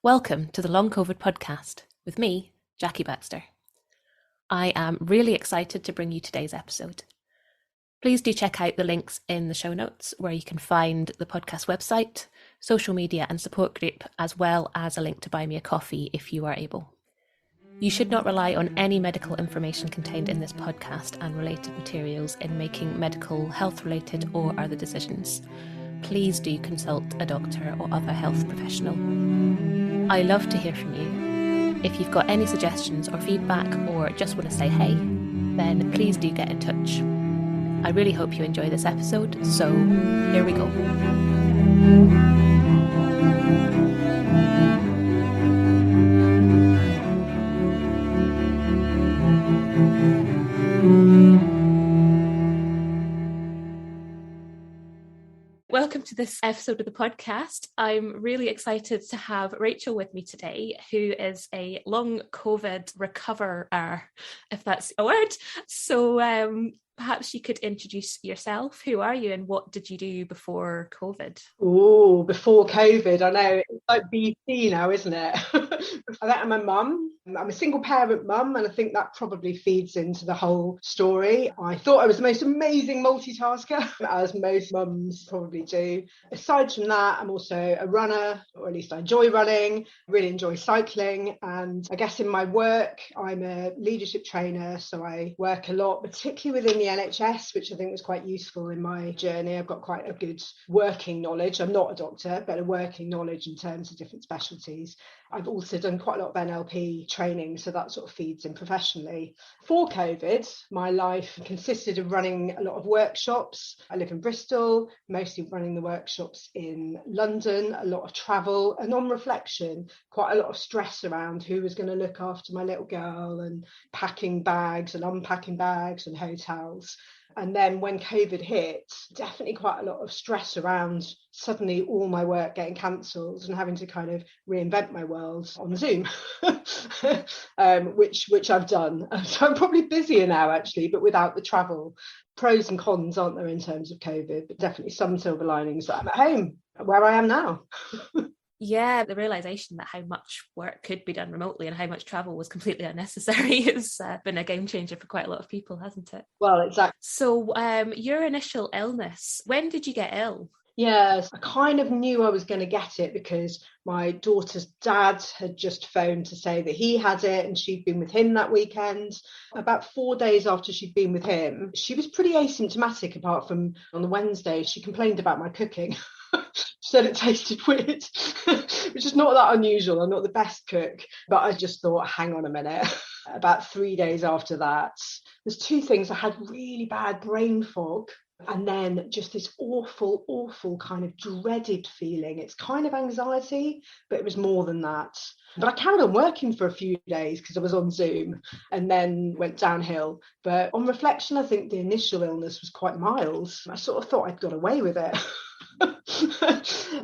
Welcome to the Long COVID podcast with me, Jackie Baxter. I am really excited to bring you today's episode. Please do check out the links in the show notes where you can find the podcast website, social media and support group, as well as a link to buy me a coffee if you are able. You should not rely on any medical information contained in this podcast and related materials in making medical, health-related or other decisions. Please do consult a doctor or other health professional. I love to hear from you. If you've got any suggestions or feedback or just want to say hey, then please do get in touch. I really hope you enjoy this episode, so here we go. Welcome to this episode of the podcast. I'm really excited to have Rachel with me today, who is a long COVID recoverer, if that's a word. So perhaps you could introduce yourself. Who are you and what did you do before COVID? Oh, before COVID, I know. It's like BC now, isn't it? I'm a mum. I'm a single parent mum, and I think that probably feeds into the whole story. I thought I was the most amazing multitasker, as most mums probably do. Aside from that, I'm also a runner, or at least I enjoy running, really enjoy cycling. And I guess in my work, I'm a leadership trainer, so I work a lot, particularly within the NHS, which I think was quite useful in my journey. I've got quite a good working knowledge. I'm not a doctor, but a working knowledge in terms of different specialties. I've also done quite a lot of NLP training, so that sort of feeds in professionally. Before COVID, my life consisted of running a lot of workshops. I live in Bristol, mostly running the workshops in London, a lot of travel, and on reflection, quite a lot of stress around who was going to look after my little girl and packing bags and unpacking bags and hotels. And then when COVID hit, definitely quite a lot of stress around suddenly all my work getting cancelled and having to kind of reinvent my world on Zoom, which I've done. So I'm probably busier now, actually, but without the travel. Pros and cons, aren't there, in terms of COVID, but definitely some silver linings that I'm at home, where I am now. Yeah, the realisation that how much work could be done remotely and how much travel was completely unnecessary has been a game changer for quite a lot of people, hasn't it? Well, exactly. So your initial illness, when did you get ill? Yes, I kind of knew I was going to get it because my daughter's dad had just phoned to say that he had it and she'd been with him that weekend. About 4 days after she'd been with him, she was pretty asymptomatic apart from on the Wednesday. She complained about my cooking. She said it tasted weird, which is not that unusual. I'm not the best cook, but I just thought, hang on a minute. About 3 days after that, there's two things. I had really bad brain fog. And then just this awful kind of dreaded feeling. It's kind of anxiety, but it was more than that. But I carried on working for a few days because I was on Zoom and then went downhill. But on reflection, I think the initial illness was quite mild. I sort of thought I'd got away with it.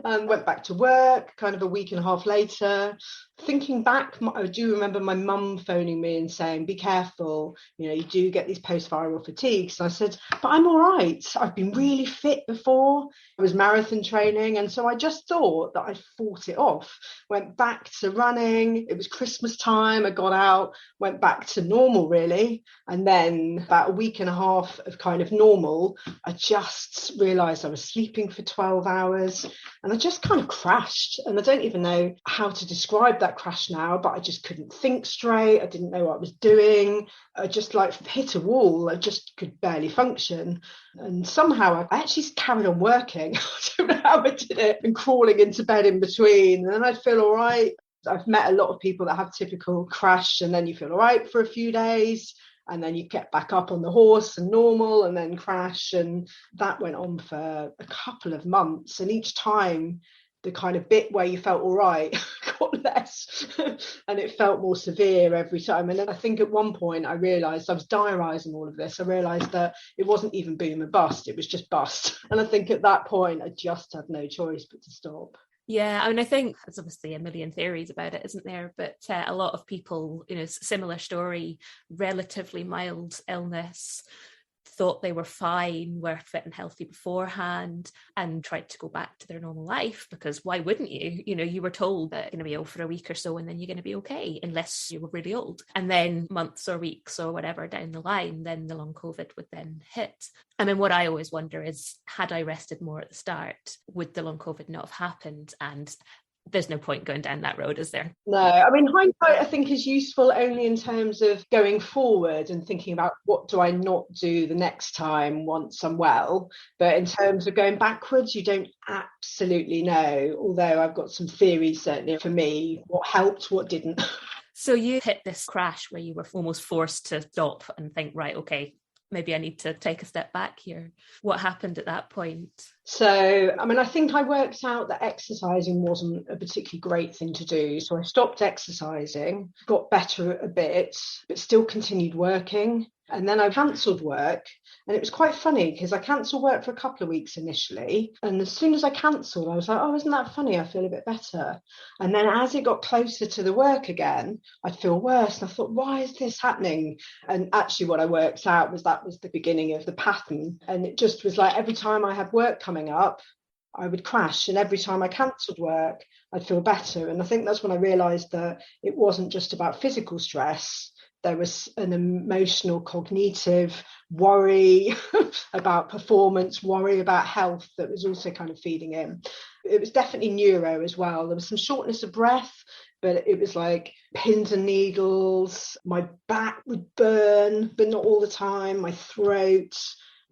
And went back to work kind of a week and a half later. Thinking back, I do remember my mum phoning me and saying, be careful, you do get these post-viral fatigues. And I said, but I'm all right. I've been really fit before. I was marathon training. And so I just thought that I fought it off, went back to running. It was Christmas time. I got out, went back to normal, really. And then about a week and a half of kind of normal, I just realised I was sleeping for 12 hours and I just kind of crashed. And I don't even know how to describe that crash now, but I just couldn't think straight. I didn't know what I was doing. I just hit a wall. I just could barely function. And somehow I actually carried on working. I don't know how I did it, and crawling into bed in between. And then I'd feel all right. I've met a lot of people that have typical crash and then you feel all right for a few days. And then you get back up on the horse and normal and then crash. And that went on for a couple of months. And each time the kind of bit where you felt all right got less and it felt more severe every time. And then I think at one point I realised, I was diarising all of this, I realised that it wasn't even boom and bust, it was just bust. And I think at that point I just had no choice but to stop. Yeah, I mean, I think there's obviously a million theories about it, isn't there? But a lot of people, similar story, relatively mild illness, thought they were fine, were fit and healthy beforehand, and tried to go back to their normal life, because why wouldn't you? You know, you were told that you're going to be ill for a week or so and then you're going to be okay, unless you were really old. And then months or weeks or whatever down the line, then the long COVID would then hit. I mean, what I always wonder is, had I rested more at the start, would the long COVID not have happened? And there's no point going down that road, is there? No, I mean, hindsight, I think, is useful only in terms of going forward and thinking about what do I not do the next time once I'm well. But in terms of going backwards, you don't absolutely know, although I've got some theories, certainly for me, what helped, what didn't. So you hit this crash where you were almost forced to stop and think, right, okay, maybe I need to take a step back here. What happened at that point? So, I mean, I think I worked out that exercising wasn't a particularly great thing to do. So I stopped exercising, got better a bit, but still continued working. And then I cancelled work. And it was quite funny because I cancelled work for a couple of weeks initially. And as soon as I cancelled, I was like, oh, isn't that funny? I feel a bit better. And then as it got closer to the work again, I'd feel worse. And I thought, why is this happening? And actually what I worked out was that was the beginning of the pattern. And it just was like every time I had work coming up, I would crash. And every time I cancelled work, I'd feel better. And I think that's when I realised that it wasn't just about physical stress. There was an emotional, cognitive worry about performance, worry about health that was also kind of feeding in. It was definitely neuro as well. There was some shortness of breath, but it was like pins and needles. My back would burn, but not all the time. My throat,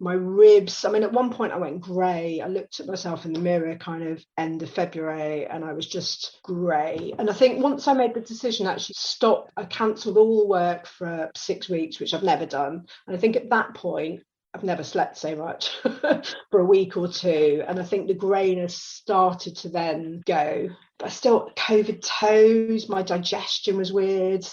my ribs. I mean, at one point I went grey. I looked at myself in the mirror kind of end of February and I was just grey. And I think once I made the decision to actually stop, I cancelled all work for 6 weeks, which I've never done. And I think at that point, I've never slept so much for a week or two. And I think the greyness started to then go. But I still, COVID toes, my digestion was weird.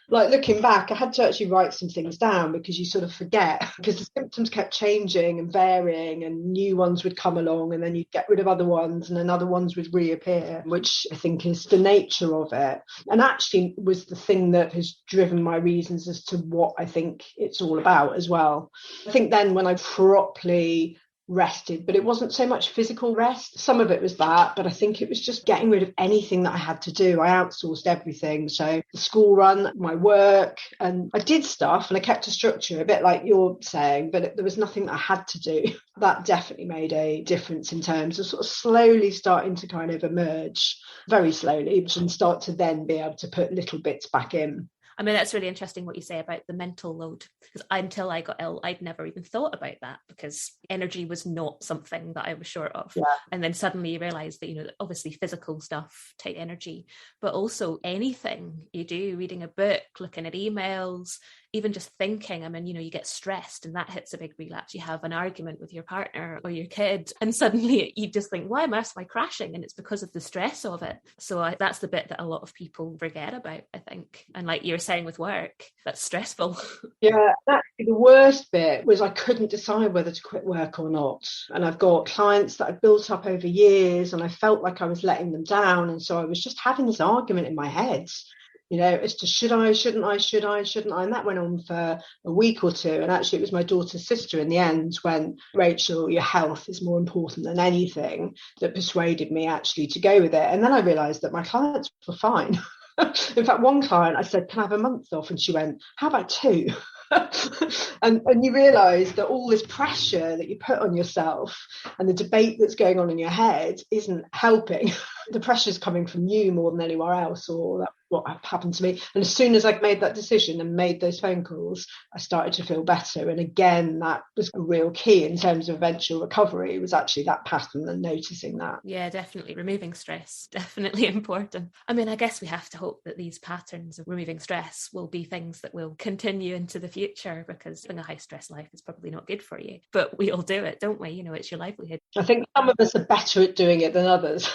Like looking back, I had to actually write some things down because you sort of forget, because the symptoms kept changing and varying and new ones would come along and then you'd get rid of other ones and then other ones would reappear, which I think is the nature of it. And actually was the thing that has driven my reasons as to what I think it's all about as well. I think then when I properly rested, but it wasn't so much physical rest. Some of it was that, but I think it was just getting rid of anything that I had to do. I outsourced everything. So the school run, my work, and I did stuff and I kept a structure, a bit like you're saying, but there was nothing that I had to do. That definitely made a difference in terms of sort of slowly starting to kind of emerge, very slowly, and start to then be able to put little bits back in. I mean, that's really interesting what you say about the mental load, because until I got ill, I'd never even thought about that, because energy was not something that I was short of. Yeah. And then suddenly you realise that, you know, obviously physical stuff take energy, but also anything you do, reading a book, looking at emails, even just thinking. I mean, you know, you get stressed and that hits a big relapse. You have an argument with your partner or your kid and suddenly you just think, why am I crashing? And it's because of the stress of it. So that's the bit that a lot of people forget about, I think. And like you were saying with work, that's stressful. Yeah, actually the worst bit was I couldn't decide whether to quit work or not. And I've got clients that I've built up over years and I felt like I was letting them down. And so I was just having this argument in my head, you know, as to shouldn't I? And that went on for a week or two. And actually it was my daughter's sister in the end when, Rachel, your health is more important than anything, that persuaded me actually to go with it. And then I realised that my clients were fine. In fact, one client, I said, can I have a month off? And she went, how about 2? and you realise that all this pressure that you put on yourself and the debate that's going on in your head isn't helping. The pressure's coming from you more than anywhere else, or that's what happened to me. And as soon as I made that decision and made those phone calls, I started to feel better. And again, that was a real key in terms of eventual recovery, was actually that pattern and noticing that. Yeah, definitely. Removing stress, definitely important. I mean, I guess we have to hope that these patterns of removing stress will be things that will continue into the future, because living a high stress life is probably not good for you. But we all do it, don't we? You know, it's your livelihood. I think some of us are better at doing it than others.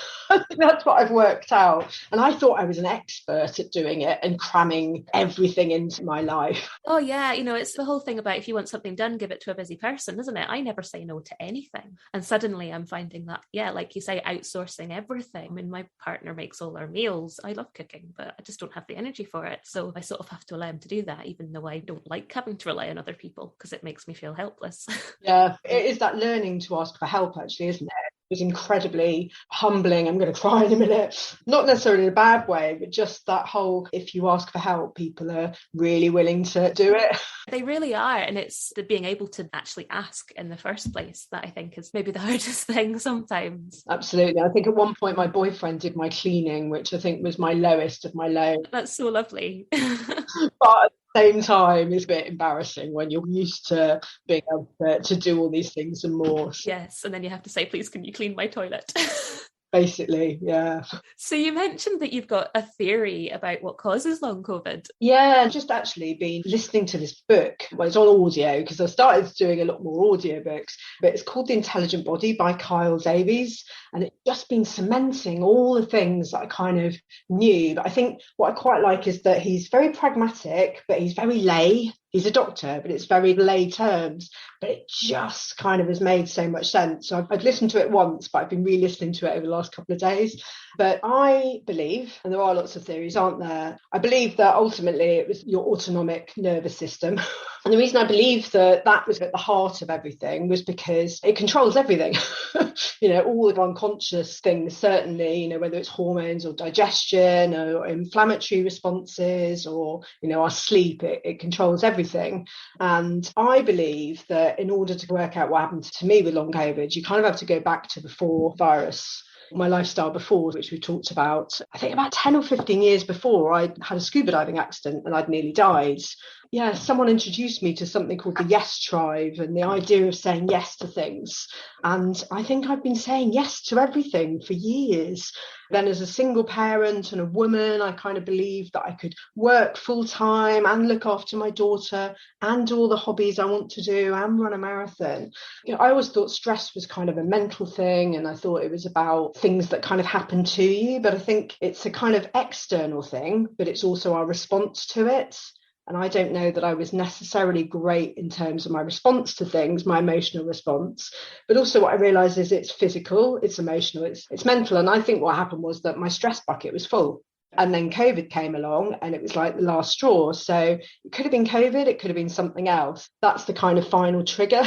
That's what I've worked out. And I thought I was an expert at doing it and cramming everything into my life. Oh yeah, it's the whole thing about if you want something done, give it to a busy person, isn't it? I never say no to anything. And suddenly I'm finding that, yeah, like you say, outsourcing everything. I mean, my partner makes all our meals. I love cooking, but I just don't have the energy for it. So I sort of have to allow him to do that, even though I don't like having to rely on other people because it makes me feel helpless. Yeah, it is that learning to ask for help, actually, isn't it? It was incredibly humbling. I'm going to cry in a minute. Not necessarily in a bad way, but just that whole, if you ask for help, people are really willing to do it. They really are. And it's the being able to actually ask in the first place that I think is maybe the hardest thing sometimes. Absolutely. I think at one point my boyfriend did my cleaning, which I think was my lowest of my low. That's so lovely. But at the same time, it's a bit embarrassing when you're used to being able to do all these things and more. So yes. And then you have to say, please, can you clean my toilet? basically, yeah. So you mentioned that you've got a theory about what causes long COVID. Yeah, just actually been listening to this book. Well, it's on audio because I started doing a lot more audio books, but it's called The Intelligent Body by Davies. And it's just been cementing all the things that I kind of knew. But I think what I quite like is that he's very pragmatic, but he's very lay. He's a doctor, but it's very lay terms, but it just kind of has made so much sense. So I've listened to it once, but I've been re-listening to it over the last couple of days. But I believe, and there are lots of theories, aren't there? I believe that ultimately it was your autonomic nervous system. And the reason I believe that that was at the heart of everything was because it controls everything. All of unconscious things, certainly, whether it's hormones or digestion or inflammatory responses or, our sleep, it controls everything. And I believe that in order to work out what happened to me with long COVID, you kind of have to go back to before virus. My lifestyle before, which we talked about, I think about 10 or 15 years before, I had a scuba diving accident and I'd nearly died. Yeah, someone introduced me to something called the Yes Tribe and the idea of saying yes to things. And I think I've been saying yes to everything for years. Then as a single parent and a woman, I kind of believed that I could work full time and look after my daughter and do all the hobbies I want to do and run a marathon. I always thought stress was kind of a mental thing, and I thought it was about things that kind of happen to you. But I think it's a kind of external thing, but it's also our response to it. And I don't know that I was necessarily great in terms of my response to things, my emotional response. But also what I realised is it's physical, it's emotional, it's mental. And I think what happened was that my stress bucket was full. And then COVID came along and it was like the last straw. So it could have been COVID, it could have been something else. That's the kind of final trigger.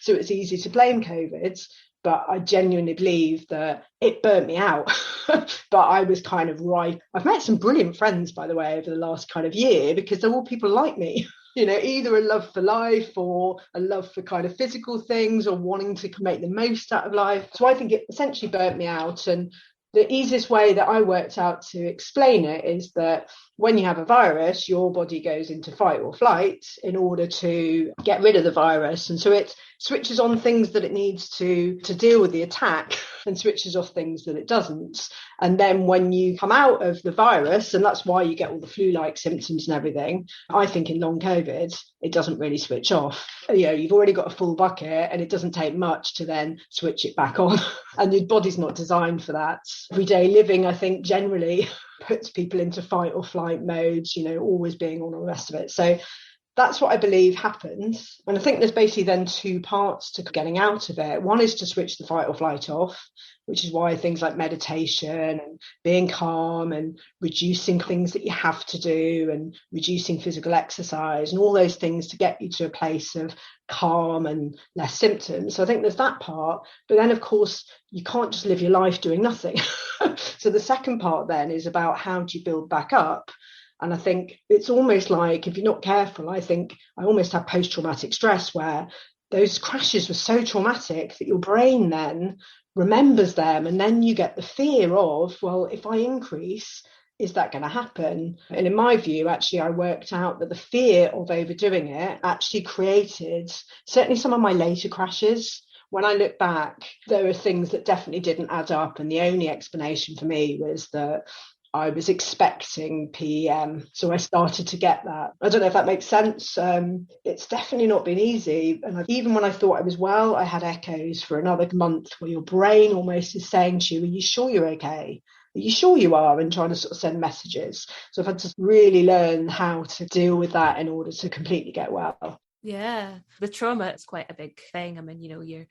So it's easy to blame COVID. But I genuinely believe that it burnt me out. But I was kind of right. I've met some brilliant friends, by the way, over the last kind of year, because they're all people like me. Either a love for life or a love for kind of physical things or wanting to make the most out of life. So I think it essentially burnt me out. And the easiest way that I worked out to explain it is that when you have a virus, your body goes into fight or flight in order to get rid of the virus. And so it switches on things that it needs to deal with the attack and switches off things that it doesn't. And then when you come out of the virus, and that's why you get all the flu-like symptoms and everything, I think in long COVID, it doesn't really switch off. You've already got a full bucket and it doesn't take much to then switch it back on. And your body's not designed for that. Everyday living, I think, generally puts people into fight or flight modes, always being on all the rest of it. So that's what I believe happened. And I think there's basically then two parts to getting out of it. One is to switch the fight or flight off, which is why things like meditation and being calm and reducing things that you have to do and reducing physical exercise and all those things to get you to a place of calm and less symptoms. So I think there's that part. But then, of course, you can't just live your life doing nothing. So the second part then is about how do you build back up? And I think it's almost like, if you're not careful, I think I almost have post-traumatic stress where those crashes were so traumatic that your brain then remembers them. And then you get the fear of, well, if I increase, is that going to happen? And in my view, actually, I worked out that the fear of overdoing it actually created certainly some of my later crashes. When I look back, there are things that definitely didn't add up. And the only explanation for me was that I was expecting PEM. So I started to get that. I don't know if that makes sense. It's definitely not been easy. And even when I thought I was well, I had echoes for another month where your brain almost is saying to you, are you sure you're okay? Are you sure you are? And trying to sort of send messages. So I've had to really learn how to deal with that in order to completely get well. Yeah, the trauma is quite a big thing. I mean, you're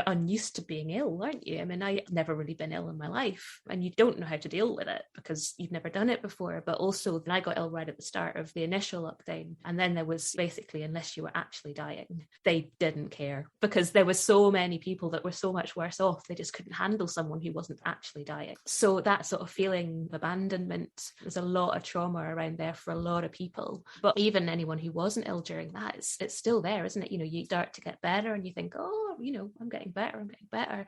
unused to being ill, aren't you? I mean, I've never really been ill in my life, and you don't know how to deal with it because you've never done it before. But also, I got ill right at the start of the initial lockdown, and then there was basically, unless you were actually dying, they didn't care because there were so many people that were so much worse off. They just couldn't handle someone who wasn't actually dying. So that sort of feeling of abandonment, there's a lot of trauma around there for a lot of people. But even anyone who wasn't ill during that, it's still there, isn't it? You start to get better and you think, oh, I'm getting better.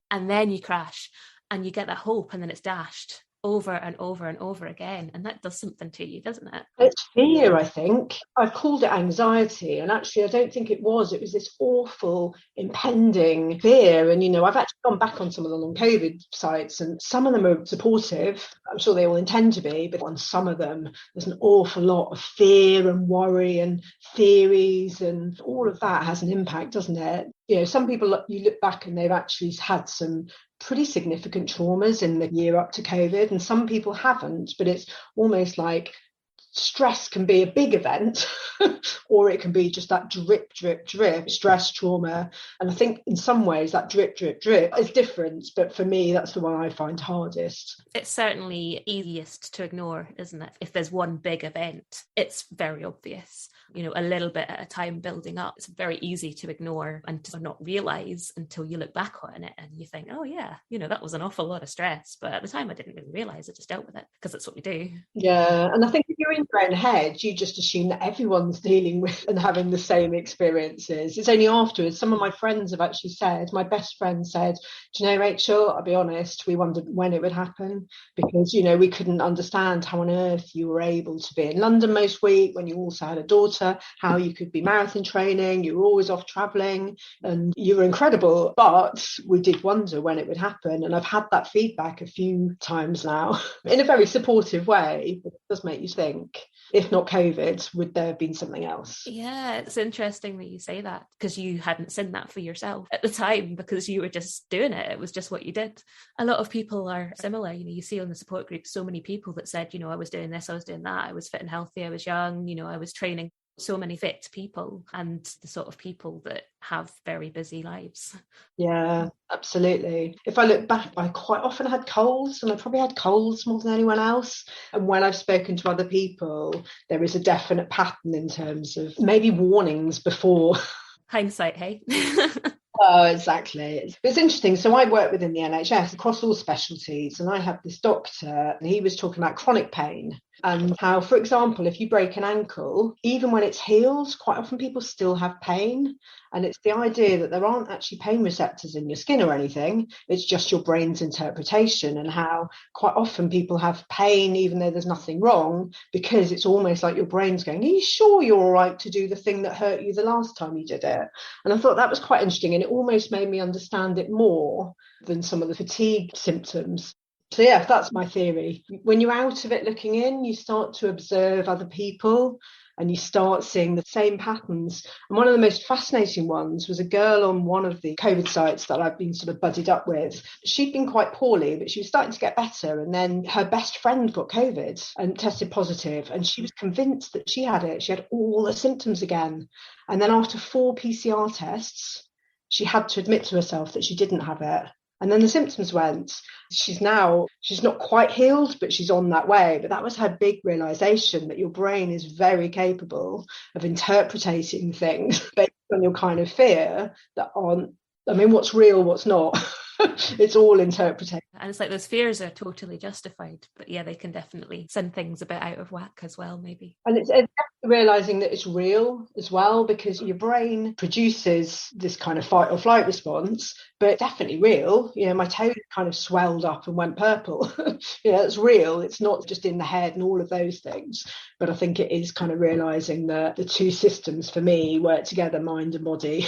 And then you crash and you get that hope and then it's dashed over and over and over again. And that does something to you, doesn't it? It's fear, I think. I've called it anxiety. And actually, I don't think it was. It was this awful impending fear. And, I've actually gone back on some of the long COVID sites and some of them are supportive. I'm sure they all intend to be. But on some of them, there's an awful lot of fear and worry and theories. And all of that has an impact, doesn't it? Some people, you look back and they've actually had some pretty significant traumas in the year up to COVID, and some people haven't, but it's almost like stress can be a big event or it can be just that drip stress trauma. And I think in some ways that drip is different, but for me that's the one I find hardest. It's certainly easiest to ignore, isn't it? If there's one big event, it's very obvious, a little bit at a time building up. It's very easy to ignore and to not realize until you look back on it and you think, oh yeah, that was an awful lot of stress, but at the time I didn't really realize. I just dealt with it because that's what we do. Yeah, and I think if you're in your own head, you just assume that everyone's dealing with and having the same experiences. It's only afterwards, some of my friends have actually said, my best friend said, do you know, Rachel, I'll be honest, we wondered when it would happen because, we couldn't understand how on earth you were able to be in London most week when you also had a daughter, how you could be marathon training, you were always off travelling and you were incredible. But we did wonder when it would happen. And I've had that feedback a few times now in a very supportive way, but it does make you think, if not COVID, would there have been something else? Yeah, it's interesting that you say that because you hadn't seen that for yourself at the time because you were just doing it. It was just what you did. A lot of people are similar. You see on the support group so many people that said, I was doing this, I was doing that, I was fit and healthy, I was young, I was training. So many fit people and the sort of people that have very busy lives. Yeah, absolutely. If I look back, I quite often had colds, and I probably had colds more than anyone else. And when I've spoken to other people, there is a definite pattern in terms of maybe warnings before. Hindsight, hey? Oh, exactly. It's interesting. So I work within the NHS across all specialties, and I had this doctor, and he was talking about chronic pain and how, for example, if you break an ankle, even when it's healed, quite often people still have pain. And it's the idea that there aren't actually pain receptors in your skin or anything. It's just your brain's interpretation, and how quite often people have pain even though there's nothing wrong, because it's almost like your brain's going, are you sure you're all right to do the thing that hurt you the last time you did it? And I thought that was quite interesting, and it almost made me understand it more than some of the fatigue symptoms. So yeah, that's my theory. When you're out of it looking in, you start to observe other people and you start seeing the same patterns. And one of the most fascinating ones was a girl on one of the COVID sites that I've been sort of buddied up with. She'd been quite poorly, but she was starting to get better. And then her best friend got COVID and tested positive, and she was convinced that she had it. She had all the symptoms again. And then after 4 PCR tests, she had to admit to herself that she didn't have it. And then the symptoms went. She's not quite healed, but she's on that way. But that was her big realization, that your brain is very capable of interpreting things based on your kind of fear that aren't, what's real, what's not. It's all interpretation. And it's like those fears are totally justified, but yeah, they can definitely send things a bit out of whack as well, maybe. And it's definitely realizing that it's real as well, because your brain produces this kind of fight or flight response, but it's definitely real. My toe kind of swelled up and went purple. It's real. It's not just in the head and all of those things. But I think it is kind of realizing that the two systems for me work together, mind and body,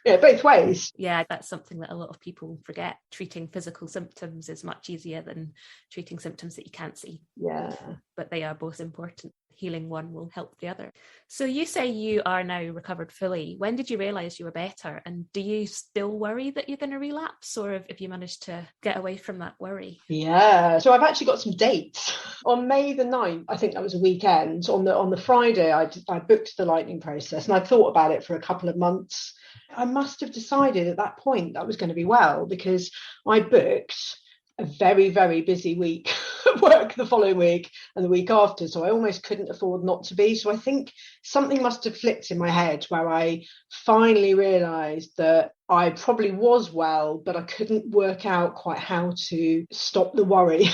both ways. Yeah, that's something that a lot of people forget. Treating physical symptoms is much easier than treating symptoms that you can't see. Yeah. But they are both important. Healing one will help the other. So you say you are now recovered fully. When did you realise you were better? And do you still worry that you're going to relapse, or have you managed to get away from that worry? Yeah, so I've actually got some dates. On May the 9th, I think that was a weekend, on the Friday, I booked the lightning process, and I thought about it for a couple of months. I must have decided at that point that I was going to be well, because I booked a very, very busy week at work the following week and the week after. So I almost couldn't afford not to be. So I think something must have flicked in my head where I finally realised that I probably was well, but I couldn't work out quite how to stop the worry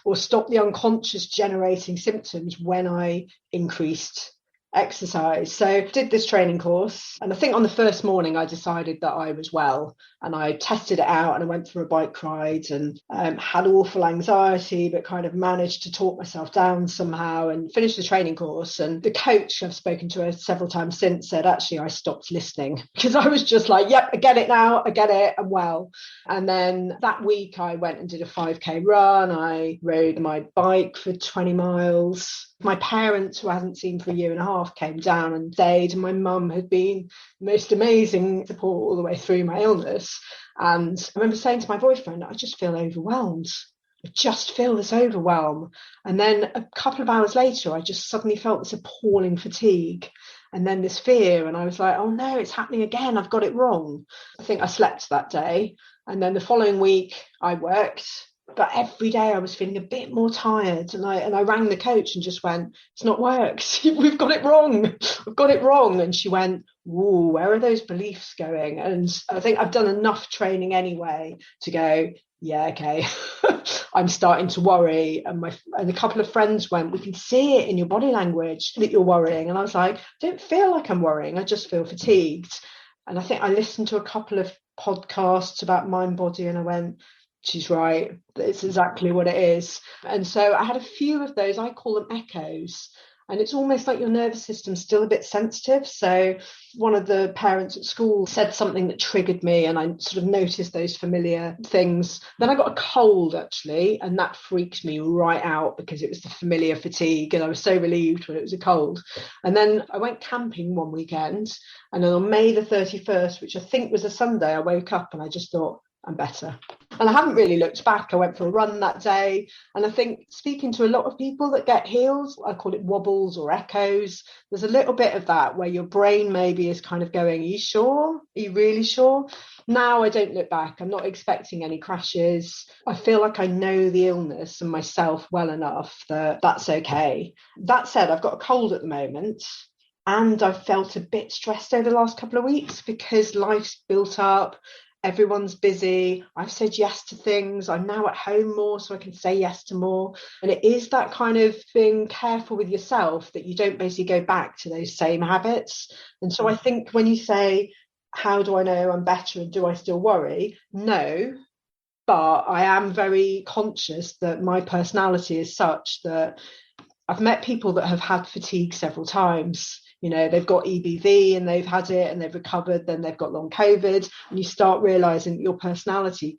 or stop the unconscious generating symptoms when I increased exercise. So did this training course, and I think on the first morning I decided that I was well, and I tested it out, and I went for a bike ride and had awful anxiety, but kind of managed to talk myself down somehow and finished the training course. And the coach, I've spoken to her several times since, said actually I stopped listening, because I was just like, yep, I get it now, I get it, I'm well. And then that week I went and did a 5k run. I rode my bike for 20 miles. My parents, who I hadn't seen for a year and a half, came down and stayed, and my mum had been the most amazing support all the way through my illness. And I remember saying to my boyfriend, I just feel overwhelmed. I just feel this overwhelm. And then a couple of hours later, I just suddenly felt this appalling fatigue and then this fear. And I was like, oh no, it's happening again. I've got it wrong. I think I slept that day. And then the following week I worked. But every day I was feeling a bit more tired, and I rang the coach and just went, it's not worked. We've got it wrong. I've got it wrong. And she went, ooh, where are those beliefs going? And I think I've done enough training anyway to go, yeah, okay, I'm starting to worry. And a couple of friends went, we can see it in your body language that you're worrying. And I was like, I don't feel like I'm worrying. I just feel fatigued. And I think I listened to a couple of podcasts about mind body, and I went, she's right, it's exactly what it is. And so I had a few of those, I call them echoes, and it's almost like your nervous system's still a bit sensitive. So one of the parents at school said something that triggered me, and I sort of noticed those familiar things. Then I got a cold actually, and that freaked me right out because it was the familiar fatigue, and I was so relieved when it was a cold. And then I went camping one weekend, and then on May the 31st, which I think was a Sunday, I woke up and I just thought, I'm better. And I haven't really looked back. I went for a run that day. And I think speaking to a lot of people that get healed, I call it wobbles or echoes. There's a little bit of that where your brain maybe is kind of going, are you sure? Are you really sure? Now I don't look back. I'm not expecting any crashes. I feel like I know the illness and myself well enough that that's okay. That said, I've got a cold at the moment. And I've felt a bit stressed over the last couple of weeks because life's built up. Everyone's busy. I've said yes to things. I'm now at home more, so I can say yes to more. And it is that kind of being careful with yourself that you don't basically go back to those same habits. And so I think when you say, how do I know I'm better and do I still worry? No, but I am very conscious that my personality is such that I've met people that have had fatigue several times. They've got EBV and they've had it and they've recovered, then they've got long COVID, and you start realizing that your personality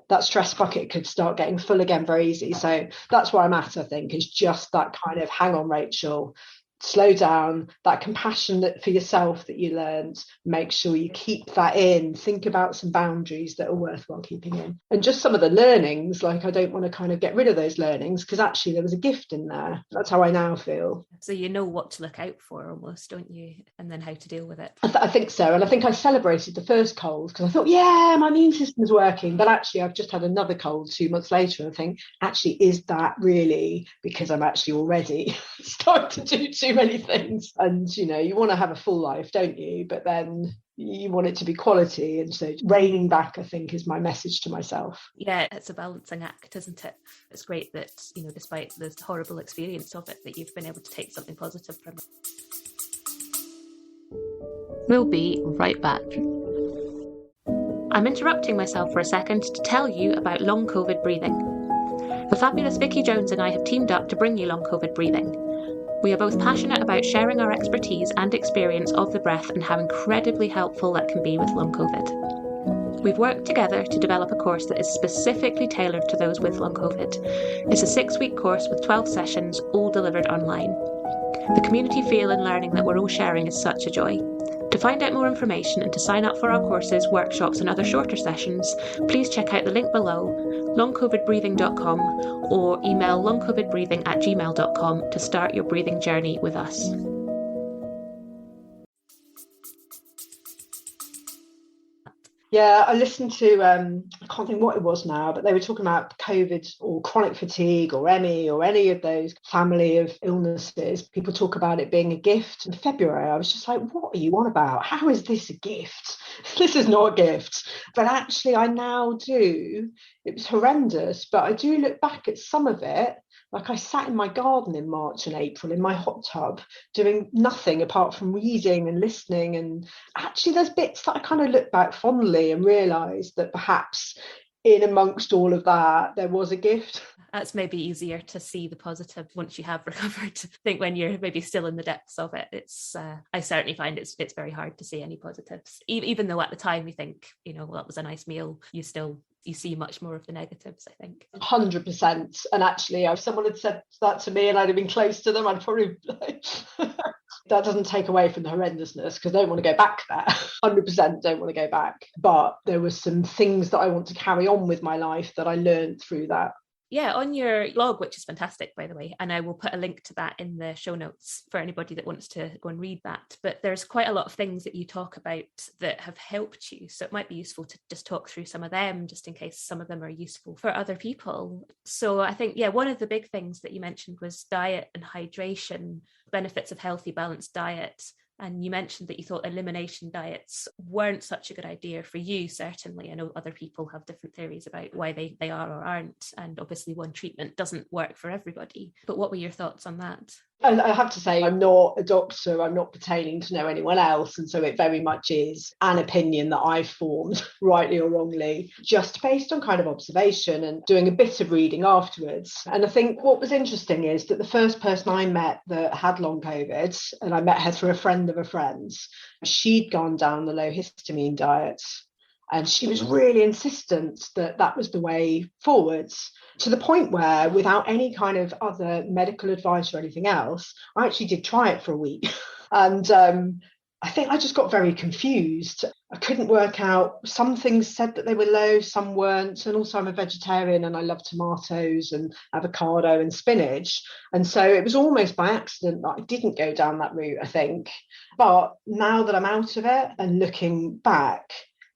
that stress bucket could start getting full again very easy. So that's where I'm at, I think, is just that kind of, hang on, Rachel, slow down, that compassion for yourself that you learned, make sure you keep that in, think about some boundaries that are worthwhile keeping in. And just some of the learnings, like I don't want to kind of get rid of those learnings because actually there was a gift in there. That's how I now feel. So you know what to look out for almost, don't you? And then how to deal with it. I think so. And I think I celebrated the first cold because I thought, yeah, my immune system's working. But actually I've just had another cold 2 months later, and I think, actually, is that really because I'm actually already starting to do too many things? And you want to have a full life, don't you? But then you want it to be quality. And so reining back, I think, is my message to myself. Yeah, it's a balancing act, isn't it? It's great that, despite the horrible experience of it, that you've been able to take something positive from it. We'll be right back. I'm interrupting myself for a second to tell you about long COVID breathing. The fabulous Vicky Jones and I have teamed up to bring you long COVID breathing. We are both passionate about sharing our expertise and experience of the breath and how incredibly helpful that can be with long COVID. We've worked together to develop a course that is specifically tailored to those with long COVID. It's a 6-week course with 12 sessions, all delivered online. The community feel and learning that we're all sharing is such a joy. To find out more information and to sign up for our courses, workshops and other shorter sessions, please check out the link below, longcovidbreathing.com, or email longcovidbreathing@gmail.com to start your breathing journey with us. Yeah, I listened to, I can't think what it was now, but they were talking about COVID or chronic fatigue or ME or any of those family of illnesses. People talk about it being a gift. In February, I was just like, what are you on about? How is this a gift? This is not a gift. But actually, I now do. It was horrendous, but I do look back at some of it. Like I sat in my garden in March and April in my hot tub doing nothing apart from reading and listening. And actually there's bits that I kind of look back fondly and realise that perhaps in amongst all of that, there was a gift. That's maybe easier to see the positive once you have recovered. I think when you're maybe still in the depths of it, it's I certainly find it's very hard to see any positives. Even though at the time you think, well, that was a nice meal, you see much more of the negatives, I think. 100%. And actually, if someone had said that to me and I'd have been close to them, I'd probably that doesn't take away from the horrendousness, because I don't want to go back there. 100% don't want to go back. But there were some things that I want to carry on with my life that I learned through that. Yeah, on your blog, which is fantastic, by the way, and I will put a link to that in the show notes for anybody that wants to go and read that. But there's quite a lot of things that you talk about that have helped you. So it might be useful to just talk through some of them, just in case some of them are useful for other people. So I think, one of the big things that you mentioned was diet and hydration, benefits of healthy, balanced diet. And you mentioned that you thought elimination diets weren't such a good idea for you, certainly. I know other people have different theories about why they are or aren't. And obviously one treatment doesn't work for everybody. But what were your thoughts on that? And I have to say, I'm not a doctor, I'm not pertaining to know anyone else. And so it very much is an opinion that I've formed, rightly or wrongly, just based on kind of observation and doing a bit of reading afterwards. And I think what was interesting is that the first person I met that had long COVID, and I met her through a friend of a friend's, she'd gone down the low histamine diet. And she was really insistent that that was the way forwards, to the point where, without any kind of other medical advice or anything else, I actually did try it for a week. And I think I just got very confused. I couldn't work out. Some things said that they were low, some weren't. And also I'm a vegetarian and I love tomatoes and avocado and spinach. And so it was almost by accident that I didn't go down that route, I think. But now that I'm out of it and looking back,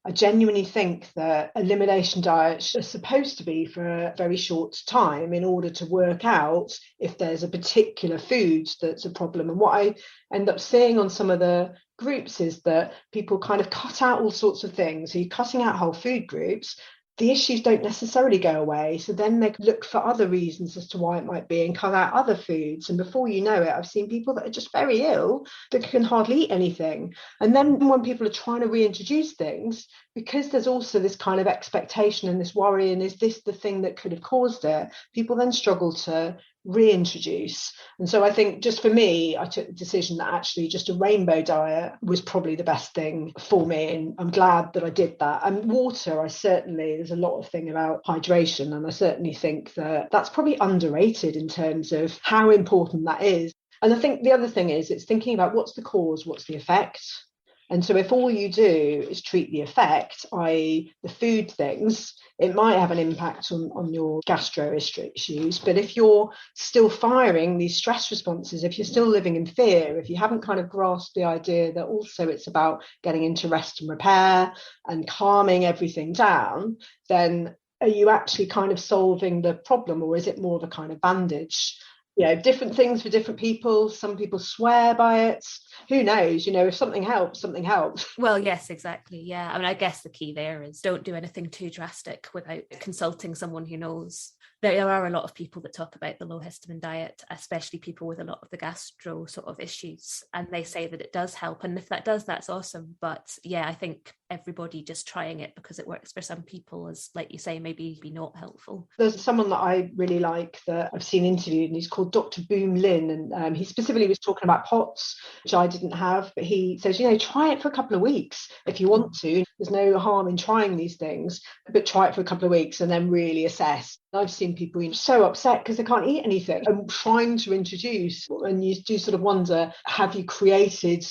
I genuinely think that elimination diets are supposed to be for a very short time in order to work out if there's a particular food that's a problem. And what I end up seeing on some of the groups is that people kind of cut out all sorts of things. So you're cutting out whole food groups. The issues don't necessarily go away. So then they look for other reasons as to why it might be and cut out other foods. And before you know it, I've seen people that are just very ill that can hardly eat anything. And then when people are trying to reintroduce things, because there's also this kind of expectation and this worry, and is this the thing that could have caused it? People then struggle to reintroduce. And so I think just for me, I took the decision that actually just a rainbow diet was probably the best thing for me. And I'm glad that I did that. And water, there's a lot of thing about hydration. And I certainly think that that's probably underrated in terms of how important that is. And I think the other thing is it's thinking about what's the cause, what's the effect. And so if all you do is treat the effect, i.e. the food things, it might have an impact on your gastro issues. But if you're still firing these stress responses, if you're still living in fear, if you haven't kind of grasped the idea that also it's about getting into rest and repair and calming everything down, then are you actually kind of solving the problem, or is it more of a kind of bandage? different things for different people. Some people swear by it. Who knows? If something helps, something helps. Well, yes, exactly. Yeah. I mean, I guess the key there is don't do anything too drastic without consulting someone who knows. There are a lot of people that talk about the low histamine diet, especially people with a lot of the gastro sort of issues. And they say that it does help. And if that does, that's awesome. But yeah, I think everybody just trying it because it works for some people is, like you say, maybe be not helpful. There's someone that I really like that I've seen interviewed, and he's called Dr. Boom Lin. And he specifically was talking about POTS, which I didn't have. But he says, try it for a couple of weeks if you want to. There's no harm in trying these things, but try it for a couple of weeks and then really assess. I've seen people so upset because they can't eat anything and trying to introduce, and you do sort of wonder, have you created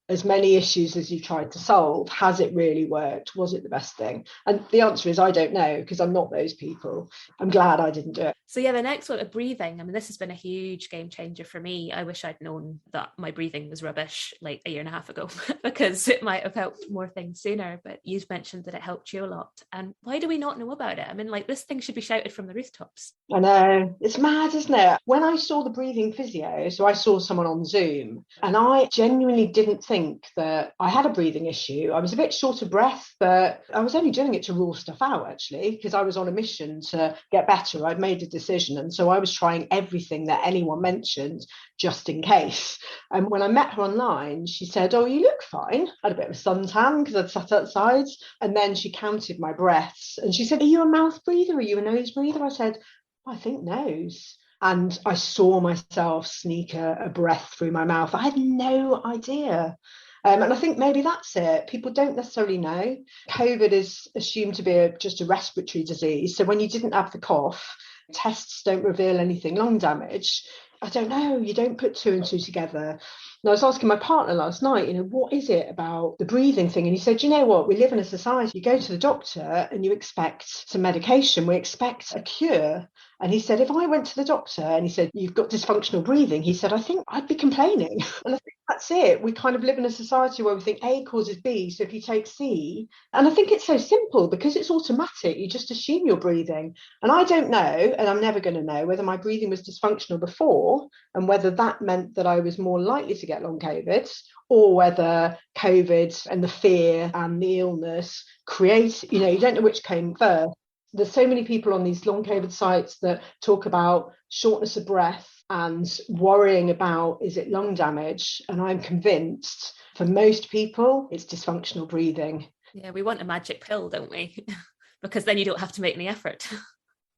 as many issues as you tried to solve? Has it really worked? Was it the best thing? And the answer is I don't know, because I'm not those people. I'm glad I didn't do it. So yeah, the next one, breathing. I mean, this has been a huge game changer for me. I wish I'd known that my breathing was rubbish like a year and a half ago because it might have helped more things sooner. But you've mentioned that it helped you a lot. And why do we not know about it? I mean, like, this thing should be shouted from the rooftops. I know. It's mad, isn't it? When I saw the breathing physio, so I saw someone on Zoom, and I genuinely didn't think that I had a breathing issue. I was a bit short of breath, but I was only doing it to rule stuff out, actually, because I was on a mission to get better. I'd made a decision. And so I was trying everything that anyone mentioned just in case. And when I met her online, she said, "Oh, you look fine." I had a bit of a suntan because I'd sat outside. And then she counted my breaths. And she said, "Are you a mouth breather? Are you a nose breather?" I said, "I think nose." And I saw myself sneak a breath through my mouth. I had no idea. And I think maybe that's it. People don't necessarily know. COVID is assumed to be just a respiratory disease. So when you didn't have the cough, tests don't reveal anything lung damage. I don't know. You don't put two and two together. And I was asking my partner last night, what is it about the breathing thing? And he said, you know what? We live in a society. You go to the doctor and you expect some medication. We expect a cure. And he said, if I went to the doctor and he said, "You've got dysfunctional breathing," he said, "I think I'd be complaining." And I think that's it. We kind of live in a society where we think A causes B. So if you take C, and I think it's so simple because it's automatic. You just assume you're breathing. And I don't know, and I'm never going to know whether my breathing was dysfunctional before and whether that meant that I was more likely to get long COVID, or whether COVID and the fear and the illness create, you don't know which came first. There's so many people on these long COVID sites that talk about shortness of breath and worrying about, is it lung damage? And I'm convinced for most people, it's dysfunctional breathing. Yeah, we want a magic pill, don't we? Because then you don't have to make any effort.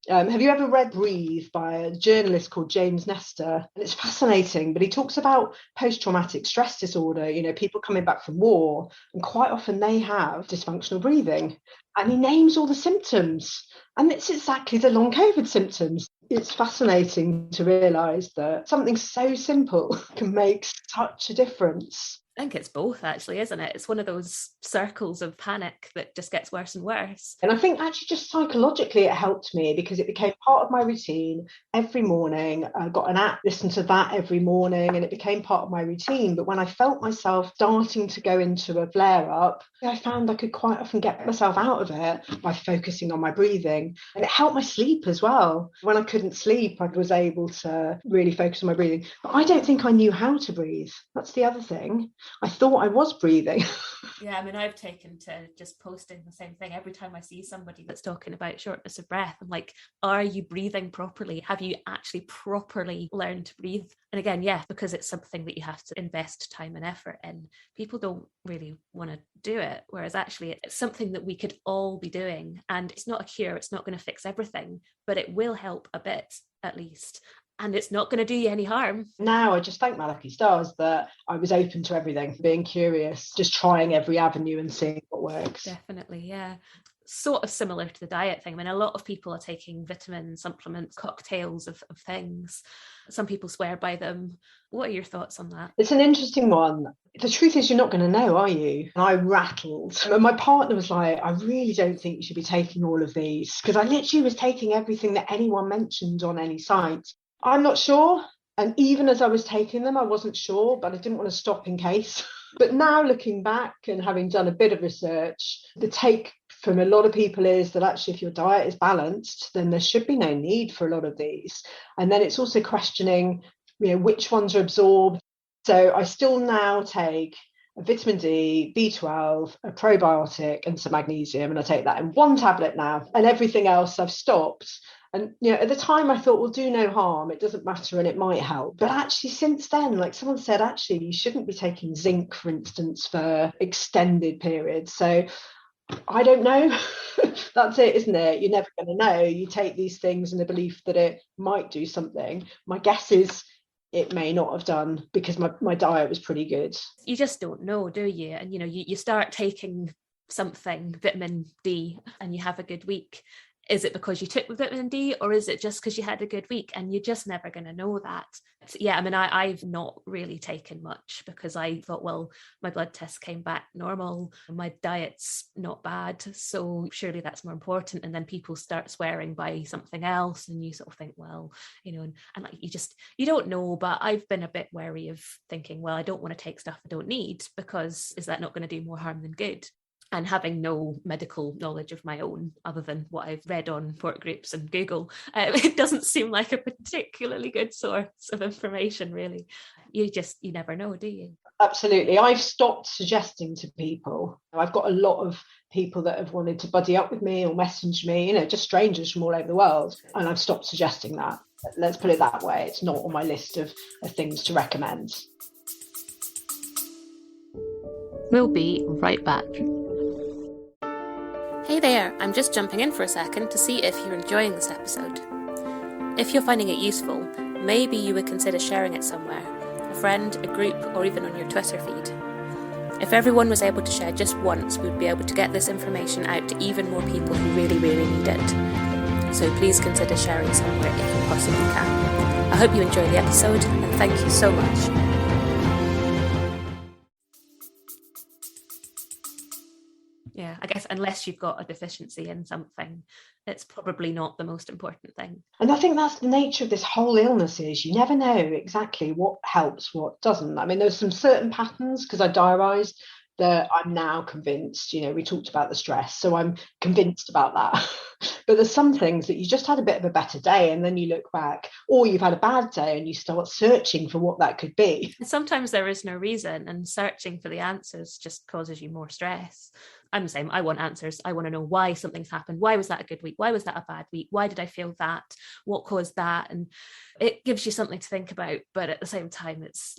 Have you ever read Breathe by a journalist called James Nestor? And it's fascinating, but he talks about post-traumatic stress disorder, people coming back from war, and quite often they have dysfunctional breathing. And he names all the symptoms, and it's exactly the long COVID symptoms. It's fascinating to realise that something so simple can make such a difference. I think it's both, actually, isn't it? It's one of those circles of panic that just gets worse and worse. And I think actually just psychologically it helped me because it became part of my routine every morning. I got an app, listened to that every morning, and it became part of my routine. But when I felt myself starting to go into a flare up, I found I could quite often get myself out of it by focusing on my breathing. And it helped my sleep as well. When I couldn't sleep, I was able to really focus on my breathing. But I don't think I knew how to breathe. That's the other thing. I thought I was breathing. Yeah, I mean, I've taken to just posting the same thing. Every time I see somebody that's talking about shortness of breath, I'm like, are you breathing properly? Have you actually properly learned to breathe? And again, yeah, because it's something that you have to invest time and effort in. People don't really want to do it, whereas actually it's something that we could all be doing. And it's not a cure, it's not going to fix everything, but it will help a bit at least. And it's not going to do you any harm. Now I just thank my lucky stars that I was open to everything, being curious, just trying every avenue and seeing what works. Definitely, yeah. Sort of similar to the diet thing. I mean, a lot of people are taking vitamin supplements, cocktails of things. Some people swear by them. What are your thoughts on that? It's an interesting one. The truth is, you're not going to know, are you? And I rattled. And my partner was like, I really don't think you should be taking all of these, because I literally was taking everything that anyone mentioned on any site. I'm not sure. And even as I was taking them, I wasn't sure, but I didn't want to stop in case. But now looking back and having done a bit of research, the take from a lot of people is that actually if your diet is balanced, then there should be no need for a lot of these. And then it's also questioning, which ones are absorbed. So I still now take a vitamin D, B12, a probiotic, and some magnesium, and I take that in one tablet now, and everything else I've stopped. And at the time I thought, well, do no harm, it doesn't matter and it might help. But actually since then, like someone said, actually you shouldn't be taking zinc, for instance, for extended periods. So I don't know. That's it, isn't it? You're never going to know. You take these things in the belief that it might do something. My guess is it may not have done, because my diet was pretty good. You just don't know, do you? And you start taking something, vitamin D, and you have a good week. Is it because you took vitamin D, or is it just because you had a good week? And you're just never going to know that. So, yeah, I mean, I've not really taken much, because I thought, well, my blood test came back normal, my diet's not bad, so surely that's more important. And then people start swearing by something else, and you sort of think, well, and like you don't know. But I've been a bit wary of thinking, well, I don't want to take stuff I don't need, because is that not going to do more harm than good? And having no medical knowledge of my own, other than what I've read on support groups and Google, it doesn't seem like a particularly good source of information, really. You never know, do you? Absolutely. I've stopped suggesting to people. I've got a lot of people that have wanted to buddy up with me or message me, just strangers from all over the world. And I've stopped suggesting that. Let's put it that way. It's not on my list of things to recommend. We'll be right back. Hey there, I'm just jumping in for a second to see if you're enjoying this episode. If you're finding it useful, maybe you would consider sharing it somewhere, a friend, a group, or even on your Twitter feed. If everyone was able to share just once, we'd be able to get this information out to even more people who really, really need it. So please consider sharing somewhere if you possibly can. I hope you enjoy the episode, and thank you so much. Yeah, I guess unless you've got a deficiency in something, it's probably not the most important thing. And I think that's the nature of this whole illness, is you never know exactly what helps, what doesn't. I mean, there's some certain patterns, because I diarised, that I'm now convinced, we talked about the stress, so I'm convinced about that. But there's some things that you just had a bit of a better day, and then you look back, or you've had a bad day and you start searching for what that could be. Sometimes there is no reason, and searching for the answers just causes you more stress. I'm the same. I want answers. I want to know why something's happened. Why was that a good week? Why was that a bad week? Why did I feel that? What caused that? And it gives you something to think about. But at the same time, it's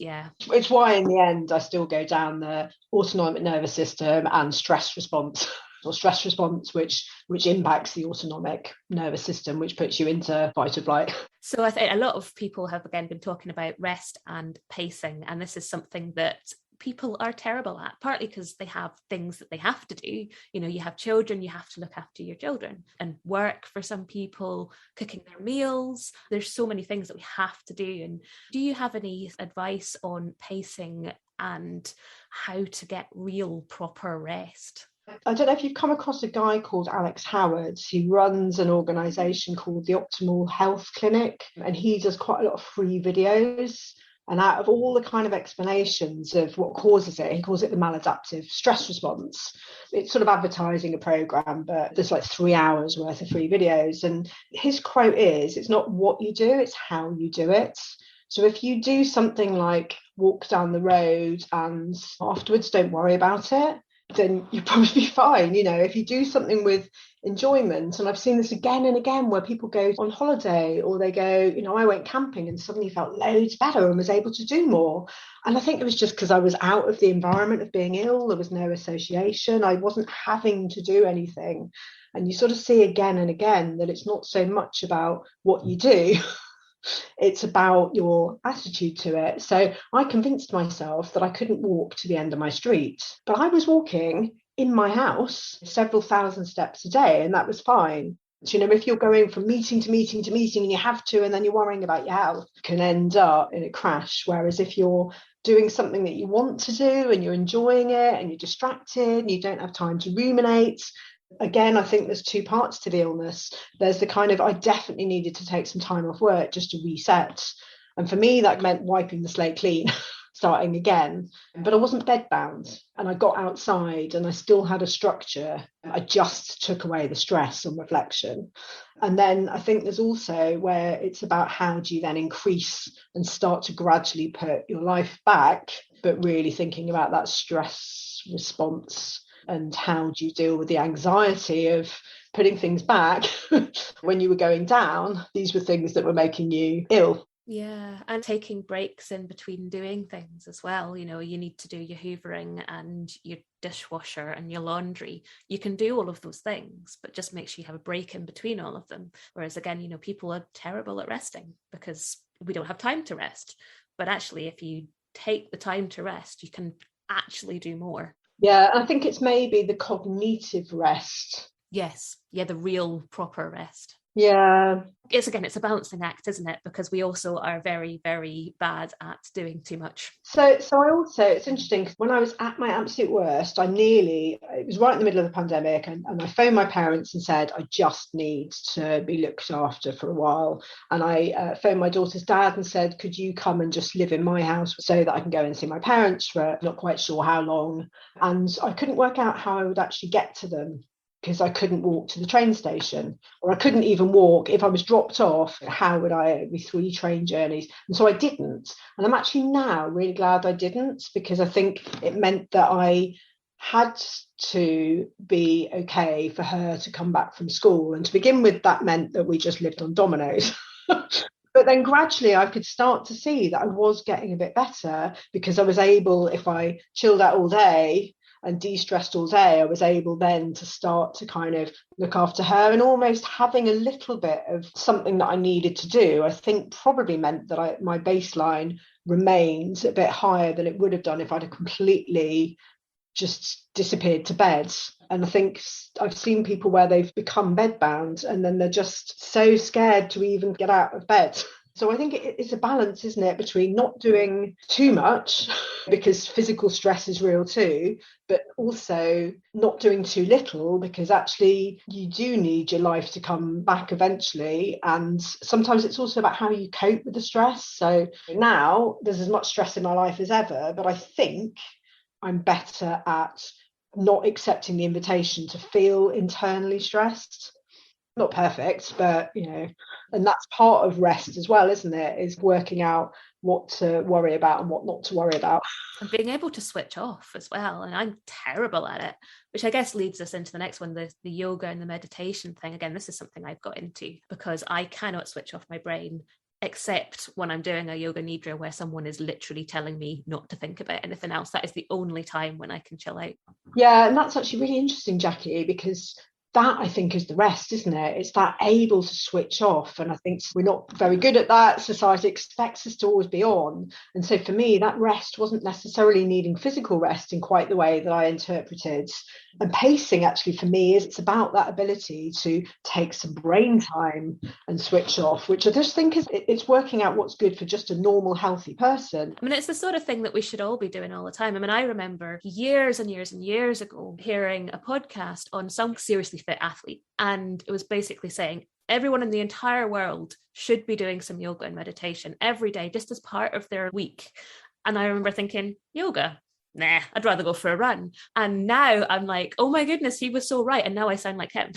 why in the end I still go down the autonomic nervous system and stress response, or stress response which impacts the autonomic nervous system, which puts you into fight or flight. So I think a lot of people have again been talking about rest and pacing, and this is something that people are terrible at, partly because they have things that they have to do. You have children, you have to look after your children, and work for some people, cooking their meals. There's so many things that we have to do. And do you have any advice on pacing and how to get real proper rest? I don't know if you've come across a guy called Alex Howard. He runs an organisation called the Optimal Health Clinic, and he does quite a lot of free videos. And out of all the kind of explanations of what causes it, he calls it the maladaptive stress response. It's sort of advertising a program, but there's like 3 hours worth of free videos. And his quote is, it's not what you do, it's how you do it. So if you do something like walk down the road and afterwards don't worry about it, then you'll probably be fine. If you do something with enjoyment, and I've seen this again and again where people go on holiday, or they go, I went camping and suddenly felt loads better and was able to do more. And I think it was just because I was out of the environment of being ill. There was no association. I wasn't having to do anything. And you sort of see again and again that it's not so much about what you do. It's about your attitude to it. So I convinced myself that I couldn't walk to the end of my street, but I was walking in my house several thousand steps a day, and that was fine. So, if you're going from meeting to meeting to meeting and you have to, and then you're worrying about your health, you can end up in a crash. Whereas if you're doing something that you want to do and you're enjoying it and you're distracted and you don't have time to ruminate, again, I think there's two parts to the illness. There's the kind of, I definitely needed to take some time off work just to reset. And for me, that meant wiping the slate clean, starting again. But I wasn't bedbound, and I got outside and I still had a structure. I just took away the stress on reflection. And then I think there's also where it's about how do you then increase and start to gradually put your life back, but really thinking about that stress response and how do you deal with the anxiety of putting things back when you were going down. These were things that were making you ill. Yeah, and taking breaks in between doing things as well. You know, you need to do your hoovering and your dishwasher and your laundry. You can do all of those things, but just make sure you have a break in between all of them. Whereas again, you know, people are terrible at resting because we don't have time to rest. But actually, if you take the time to rest, you can actually do more. Yeah, I think it's maybe the cognitive rest. Yes, yeah, the real proper rest. Yeah. It's a balancing act, isn't it? Because we also are very, very bad at doing too much. So I also, it's interesting, when I was at my absolute worst, it was right in the middle of the pandemic, and I phoned my parents and said, I just need to be looked after for a while. And I phoned my daughter's dad and said, could you come and just live in my house so that I can go and see my parents for not quite sure how long. And I couldn't work out how I would actually get to them, because I couldn't walk to the train station, or I couldn't even walk. If I was dropped off, how would I, with 3 train journeys? And so I didn't. And I'm actually now really glad I didn't, because I think it meant that I had to be okay for her to come back from school. And to begin with, that meant that we just lived on Domino's. But then gradually I could start to see that I was getting a bit better, because I was able, if I chilled out all day and de-stressed all day, I was able then to start to kind of look after her, and almost having a little bit of something that I needed to do, I think probably meant that my baseline remained a bit higher than it would have done if I'd have completely just disappeared to bed. And I think I've seen people where they've become bedbound and then they're just so scared to even get out of bed. So I think it's a balance, isn't it, between not doing too much, because physical stress is real too, but also not doing too little, because actually you do need your life to come back eventually. And sometimes it's also about how you cope with the stress. So now there's as much stress in my life as ever, but I think I'm better at not accepting the invitation to feel internally stressed. Not perfect, but and that's part of rest as well, isn't it? Is working out what to worry about and what not to worry about. And being able to switch off as well. And I'm terrible at it, which I guess leads us into the next one, the yoga and the meditation thing. Again, this is something I've got into because I cannot switch off my brain except when I'm doing a yoga nidra where someone is literally telling me not to think about anything else. That is the only time when I can chill out. Yeah, and that's actually really interesting, Jackie, because that, I think, is the rest, isn't it? It's that able to switch off. And I think we're not very good at that. Society expects us to always be on. And so for me, that rest wasn't necessarily needing physical rest in quite the way that I interpreted. And pacing, actually, for me, it's about that ability to take some brain time and switch off, which I just think it's working out what's good for just a normal, healthy person. I mean, it's the sort of thing that we should all be doing all the time. I mean, I remember years and years and years ago hearing a podcast on some seriously fit athlete, and it was basically saying everyone in the entire world should be doing some yoga and meditation every day, just as part of their week. And I remember thinking, yoga? Nah, I'd rather go for a run. And now I'm like, oh my goodness, he was so right. And now I sound like him.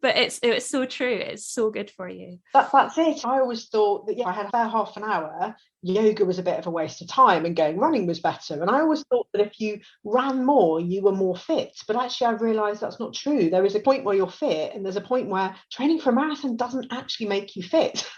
But it's so true. It's so good for you. That's it. I always thought that I had about half an hour. Yoga was a bit of a waste of time and going running was better. And I always thought that if you ran more, you were more fit. But actually, I realised that's not true. There is a point where you're fit, and there's a point where training for a marathon doesn't actually make you fit.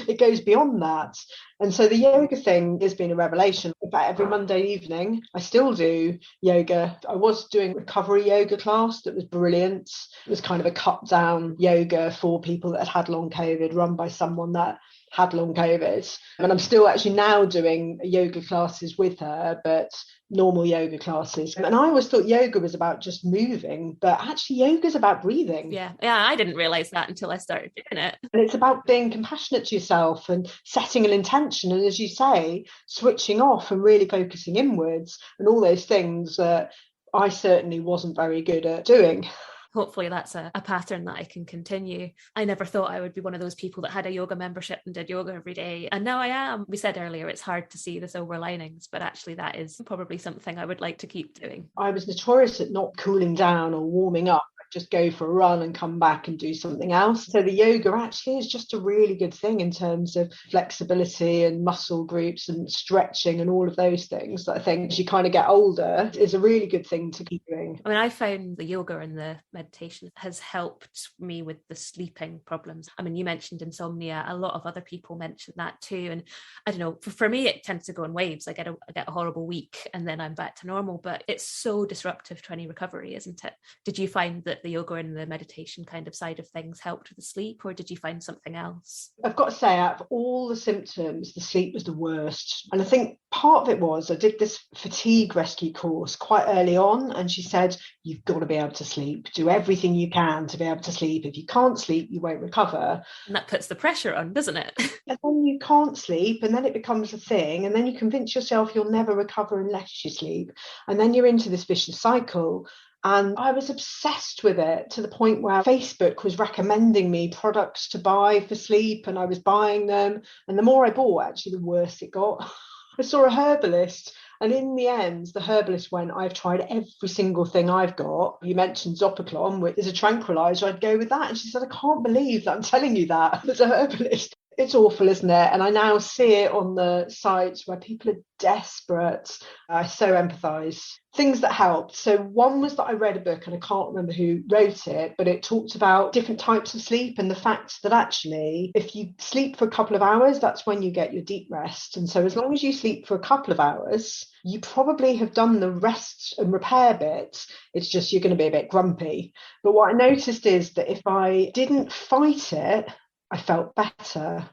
It goes beyond that. And so the yoga thing has been a revelation. In fact, every Monday evening, I still do yoga. I was doing a recovery yoga class that was brilliant. It was kind of a cut down yoga for people that had long COVID, run by someone that had long COVID. And I'm still actually now doing yoga classes with her, but normal yoga classes. And I always thought yoga was about just moving, but actually yoga is about breathing. Yeah, I didn't realize that until I started doing it. And it's about being compassionate to yourself and setting an intention. And as you say, switching off and really focusing inwards and all those things that I certainly wasn't very good at doing. hopefully that's a pattern that I can continue. I never thought I would be one of those people that had a yoga membership and did yoga every day. And now I am. We said earlier, it's hard to see the silver linings, but actually that is probably something I would like to keep doing. I was notorious at not cooling down or warming up. Just go for a run and come back and do something else. So the yoga actually is just a really good thing in terms of flexibility and muscle groups and stretching and all of those things. I think as you kind of get older, is a really good thing to keep doing. I mean, I found the yoga and the meditation has helped me with the sleeping problems. I mean, you mentioned insomnia. A lot of other people mentioned that too. And I don't know, for me, it tends to go in waves. I get a horrible week and then I'm back to normal, but it's so disruptive to any recovery, isn't it? Did you find that the yoga and the meditation kind of side of things helped with the sleep, or did you find something else? I've got to say, out of all the symptoms, the sleep was the worst. And I think part of it was I did this fatigue rescue course quite early on, and she said, you've got to be able to sleep. Do everything you can to be able to sleep. If you can't sleep, you won't recover. And that puts the pressure on, doesn't it? And then you can't sleep, and then it becomes a thing, and then you convince yourself you'll never recover unless you sleep. And then you're into this vicious cycle. And I was obsessed with it to the point where Facebook was recommending me products to buy for sleep, and I was buying them. And the more I bought, actually, the worse it got. I saw a herbalist, and in the end, the herbalist went, I've tried every single thing I've got. You mentioned Zopiclon, which is a tranquilizer. I'd go with that. And she said, I can't believe that I'm telling you that as a herbalist. It's awful, isn't it? And I now see it on the sites where people are desperate. I so empathise. Things that helped. So one was that I read a book, and I can't remember who wrote it, but it talked about different types of sleep and the fact that actually, if you sleep for a couple of hours, that's when you get your deep rest. And so as long as you sleep for a couple of hours, you probably have done the rest and repair bit. It's just you're going to be a bit grumpy. But what I noticed is that if I didn't fight it, I felt better.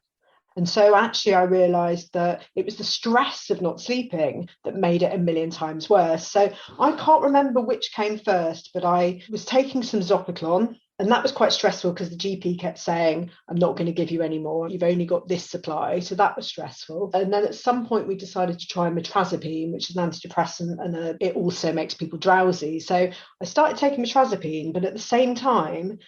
And so actually I realised that it was the stress of not sleeping that made it a million times worse. So I can't remember which came first, but I was taking some Zopiclon, and that was quite stressful because the GP kept saying, I'm not going to give you any more. You've only got this supply. So that was stressful. And then at some point we decided to try metrazapine, which is an antidepressant, and it also makes people drowsy. So I started taking metrazapine, but at the same time,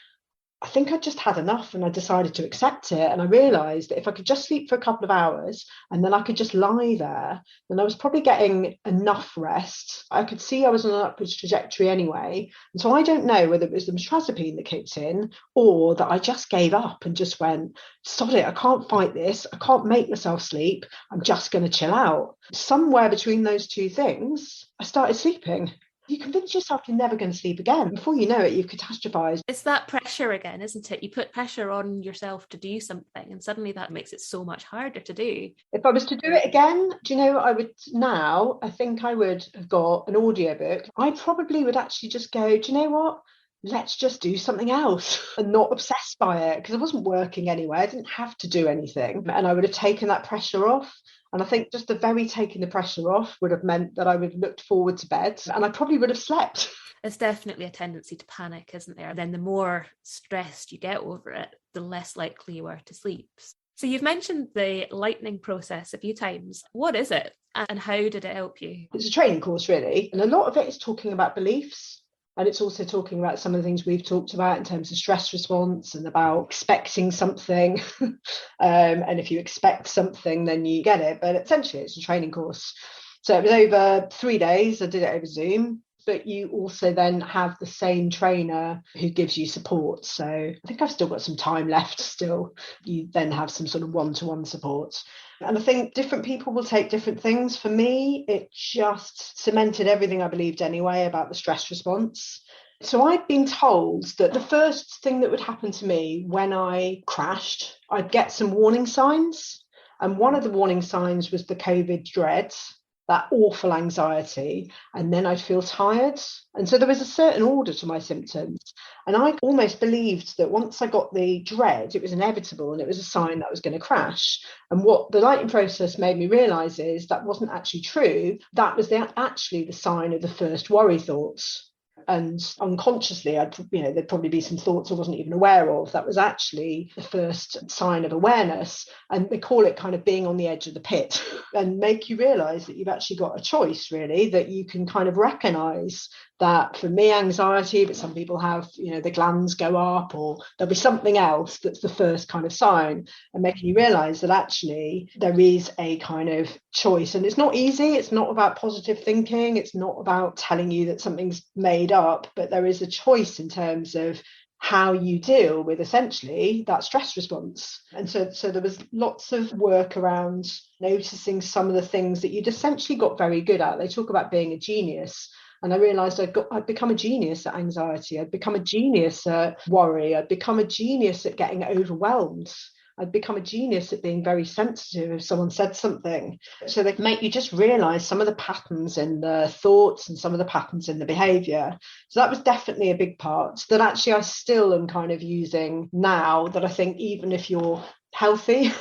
I think I just had enough, and I decided to accept it. And I realised that if I could just sleep for a couple of hours and then I could just lie there, then I was probably getting enough rest. I could see I was on an upwards trajectory anyway. And so I don't know whether it was the metrazapine that kicked in or that I just gave up and just went, sod it, I can't fight this. I can't make myself sleep. I'm just going to chill out. Somewhere between those two things, I started sleeping. You convince yourself you're never going to sleep again. Before you know it, you've catastrophized. It's that pressure again, isn't it? You put pressure on yourself to do something, and suddenly that makes it so much harder to do. If I was to do it again, do you know what I would now? I think I would have got an audiobook. I probably would actually just go, do you know what? Let's just do something else and not obsessed by it, because I wasn't working anyway. I didn't have to do anything, and I would have taken that pressure off. And I think just the very taking the pressure off would have meant that I would have looked forward to bed, and I probably would have slept. There's definitely a tendency to panic, isn't there? Then the more stressed you get over it, the less likely you are to sleep. So you've mentioned the lightning process a few times. What is it, and how did it help you? It's a training course, really. And a lot of it is talking about beliefs. And it's also talking about some of the things we've talked about in terms of stress response and about expecting something. And if you expect something, then you get it. But essentially, it's a training course. So it was over 3 days. I did it over Zoom. But you also then have the same trainer who gives you support. So I think I've still got some time left still. You then have some sort of one-to-one support. And I think different people will take different things. For me, it just cemented everything I believed anyway about the stress response. So I'd been told that the first thing that would happen to me when I crashed, I'd get some warning signs. And one of the warning signs was the COVID dread, that awful anxiety, and then I'd feel tired. And so there was a certain order to my symptoms. And I almost believed that once I got the dread, it was inevitable and it was a sign that I was going to crash. And what the lightning process made me realise is that wasn't actually true. That was actually the sign of the first worry thoughts. And unconsciously, there'd probably be some thoughts I wasn't even aware of. That was actually the first sign of awareness. And they call it kind of being on the edge of the pit, and make you realize that you've actually got a choice, really, that you can kind of recognize that. For me, anxiety, but some people have, the glands go up, or there'll be something else that's the first kind of sign, and making you realize that actually there is a kind of choice. And it's not easy. It's not about positive thinking. It's not about telling you that something's made up, but there is a choice in terms of how you deal with essentially that stress response. And so there was lots of work around noticing some of the things that you'd essentially got very good at. They talk about being a genius. And I realised I'd become a genius at anxiety. I'd become a genius at worry. I'd become a genius at getting overwhelmed. I'd become a genius at being very sensitive if someone said something. So they make you just realise some of the patterns in the thoughts and some of the patterns in the behaviour. So that was definitely a big part that actually I still am kind of using now, that I think even if you're healthy,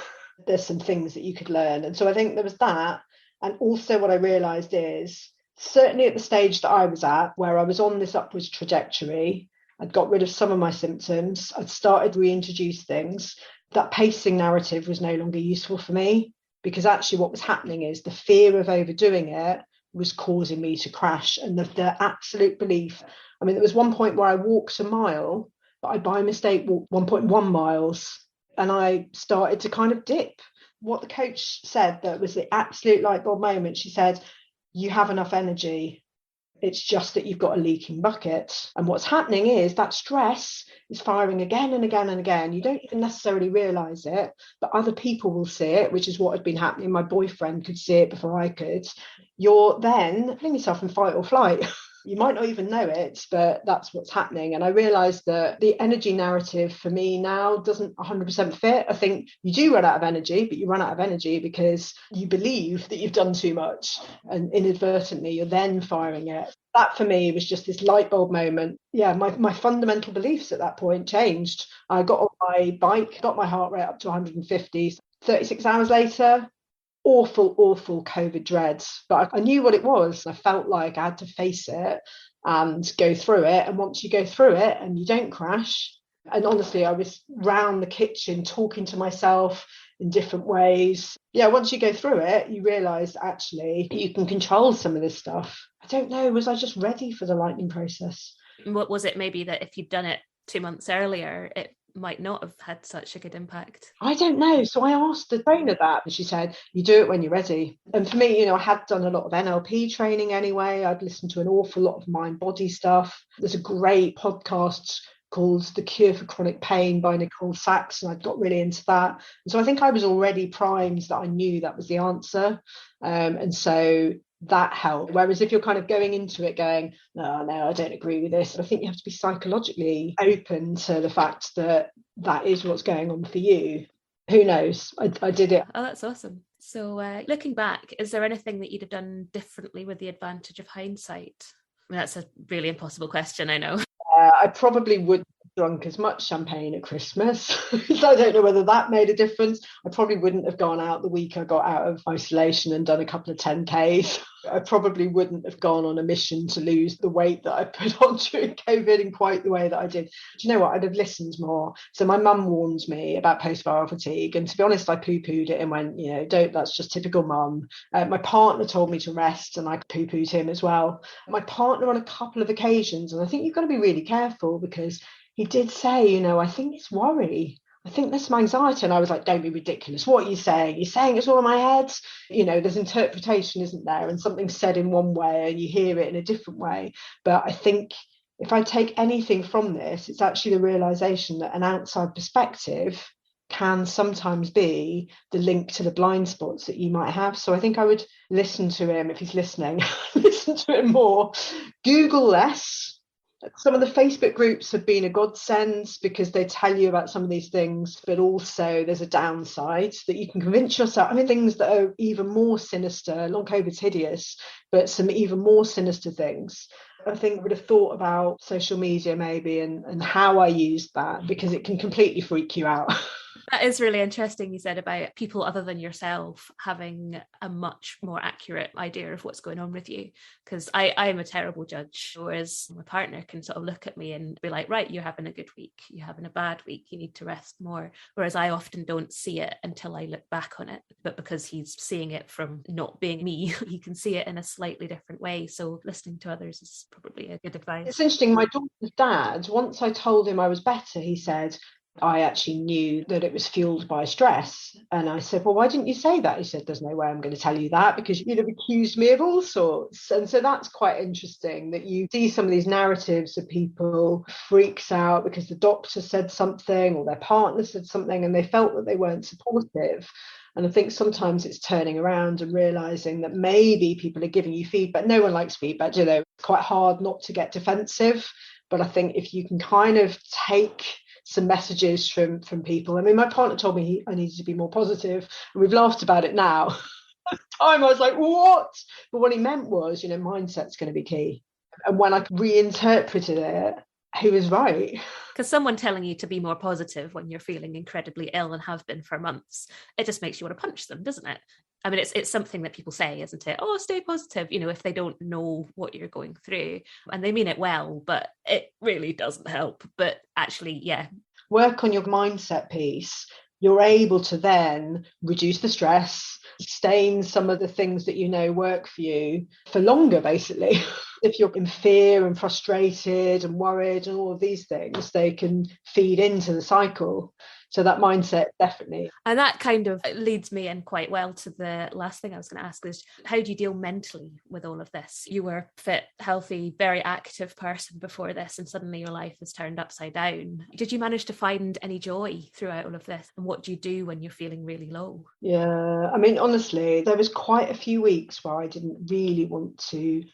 there's some things that you could learn. And so I think there was that. And also what I realised is, certainly at the stage that I was at, where I was on this upwards trajectory, I'd got rid of some of my symptoms, I'd started to reintroduce things. That pacing narrative was no longer useful for me, because actually what was happening is the fear of overdoing it was causing me to crash. And the absolute belief, there was one point where I walked a mile, but I by mistake walked 1.1 miles, and I started to kind of dip. What the coach said that was the absolute light bulb moment, she said, you have enough energy. It's just that you've got a leaking bucket. And what's happening is that stress is firing again and again and again. You don't even necessarily realise it, but other people will see it, which is what had been happening. My boyfriend could see it before I could. You're then putting yourself in fight or flight. You might not even know it, but that's what's happening. And I realised that the energy narrative for me now doesn't 100% fit. I think you do run out of energy, but you run out of energy because you believe that you've done too much, and inadvertently you're then firing it. That for me was just this light bulb moment. Yeah, my fundamental beliefs at that point changed. I got on my bike, got my heart rate up to 150. 36 hours later, awful COVID dreads, but I knew what it was. I felt like I had to face it and go through it. And once you go through it and you don't crash, and honestly, I was round the kitchen talking to myself in different ways. Yeah, once you go through it, you realise actually you can control some of this stuff. I don't know, was I just ready for the lightning process? What was it, maybe that if you'd done it 2 months earlier, it might not have had such a good impact? I don't know. So I asked the trainer that, and she said, you do it when you're ready. And for me, I had done a lot of NLP training anyway. I'd listened to an awful lot of mind-body stuff. There's a great podcast called The Cure for Chronic Pain by Nicole Sachs, and I got really into that. And so I think I was already primed that I knew that was the answer. And so that helped. Whereas if you're kind of going into it going, no, I don't agree with this, I think you have to be psychologically open to the fact that that is what's going on for you. Who knows? I did it. Oh, that's awesome. So looking back, is there anything that you'd have done differently with the advantage of hindsight? That's a really impossible question, I know. I probably wouldn't have drunk as much champagne at Christmas. So I don't know whether that made a difference. I probably wouldn't have gone out the week I got out of isolation and done a couple of 10Ks. I probably wouldn't have gone on a mission to lose the weight that I put on during COVID in quite the way that I did. Do you know what? I'd have listened more. So my mum warned me about post-viral fatigue. And to be honest, I poo-pooed it and went, don't, that's just typical mum. My partner told me to rest, and I poo-pooed him as well. My partner on a couple of occasions, and I think you've got to be really careful, because he did say, I think it's worry. I think there's some anxiety. And I was like, don't be ridiculous. What are you saying? You're saying it's all in my head? There's interpretation, isn't there? And something's said in one way and you hear it in a different way. But I think if I take anything from this, it's actually the realization that an outside perspective can sometimes be the link to the blind spots that you might have. So I think I would listen to him if he's listening, listen to him more, Google less. Some of the Facebook groups have been a godsend because they tell you about some of these things, but also there's a downside that you can convince yourself. Things that are even more sinister. Long COVID's hideous, but some even more sinister things. I think I would have thought about social media maybe and how I used that, because it can completely freak you out. That is really interesting, you said about people other than yourself having a much more accurate idea of what's going on with you. Because I'm a terrible judge, whereas my partner can sort of look at me and be like, right, you're having a good week, you're having a bad week, you need to rest more. Whereas I often don't see it until I look back on it. But because he's seeing it from not being me, he can see it in a slightly different way. So listening to others is probably a good advice. It's interesting, my daughter's dad, once I told him I was better, he said, I actually knew that it was fueled by stress. And I said, well, why didn't you say that? He said, there's no way I'm going to tell you that because you'd have accused me of all sorts. And so that's quite interesting that you see some of these narratives of people freaks out because the doctor said something or their partner said something and they felt that they weren't supportive. And I think sometimes it's turning around and realizing that maybe people are giving you feedback. No one likes feedback, you know, it's quite hard not to get defensive. But I think if you can kind of take some messages from people. I mean, my partner told me I needed to be more positive, and we've laughed about it now. At the time, I was like, what? But what he meant was, you know, mindset's going to be key. And when I reinterpreted it, he was right. Because someone telling you to be more positive when you're feeling incredibly ill and have been for months, it just makes you want to punch them, doesn't it? I mean, it's something that people say, isn't it? Oh, stay positive, you know, if they don't know what you're going through. And they mean it well, but it really doesn't help. But actually, yeah. Work on your mindset piece. You're able to then reduce the stress, sustain some of the things that you know work for you for longer, basically. If you're in fear and frustrated and worried and all of these things, they can feed into the cycle. So that mindset, definitely. And that kind of leads me in quite well to the last thing I was going to ask is, how do you deal mentally with all of this? You were a fit, healthy, very active person before this, and suddenly your life is turned upside down. Did you manage to find any joy throughout all of this? And what do you do when you're feeling really low? Yeah, I mean, honestly, there was quite a few weeks where I didn't really want to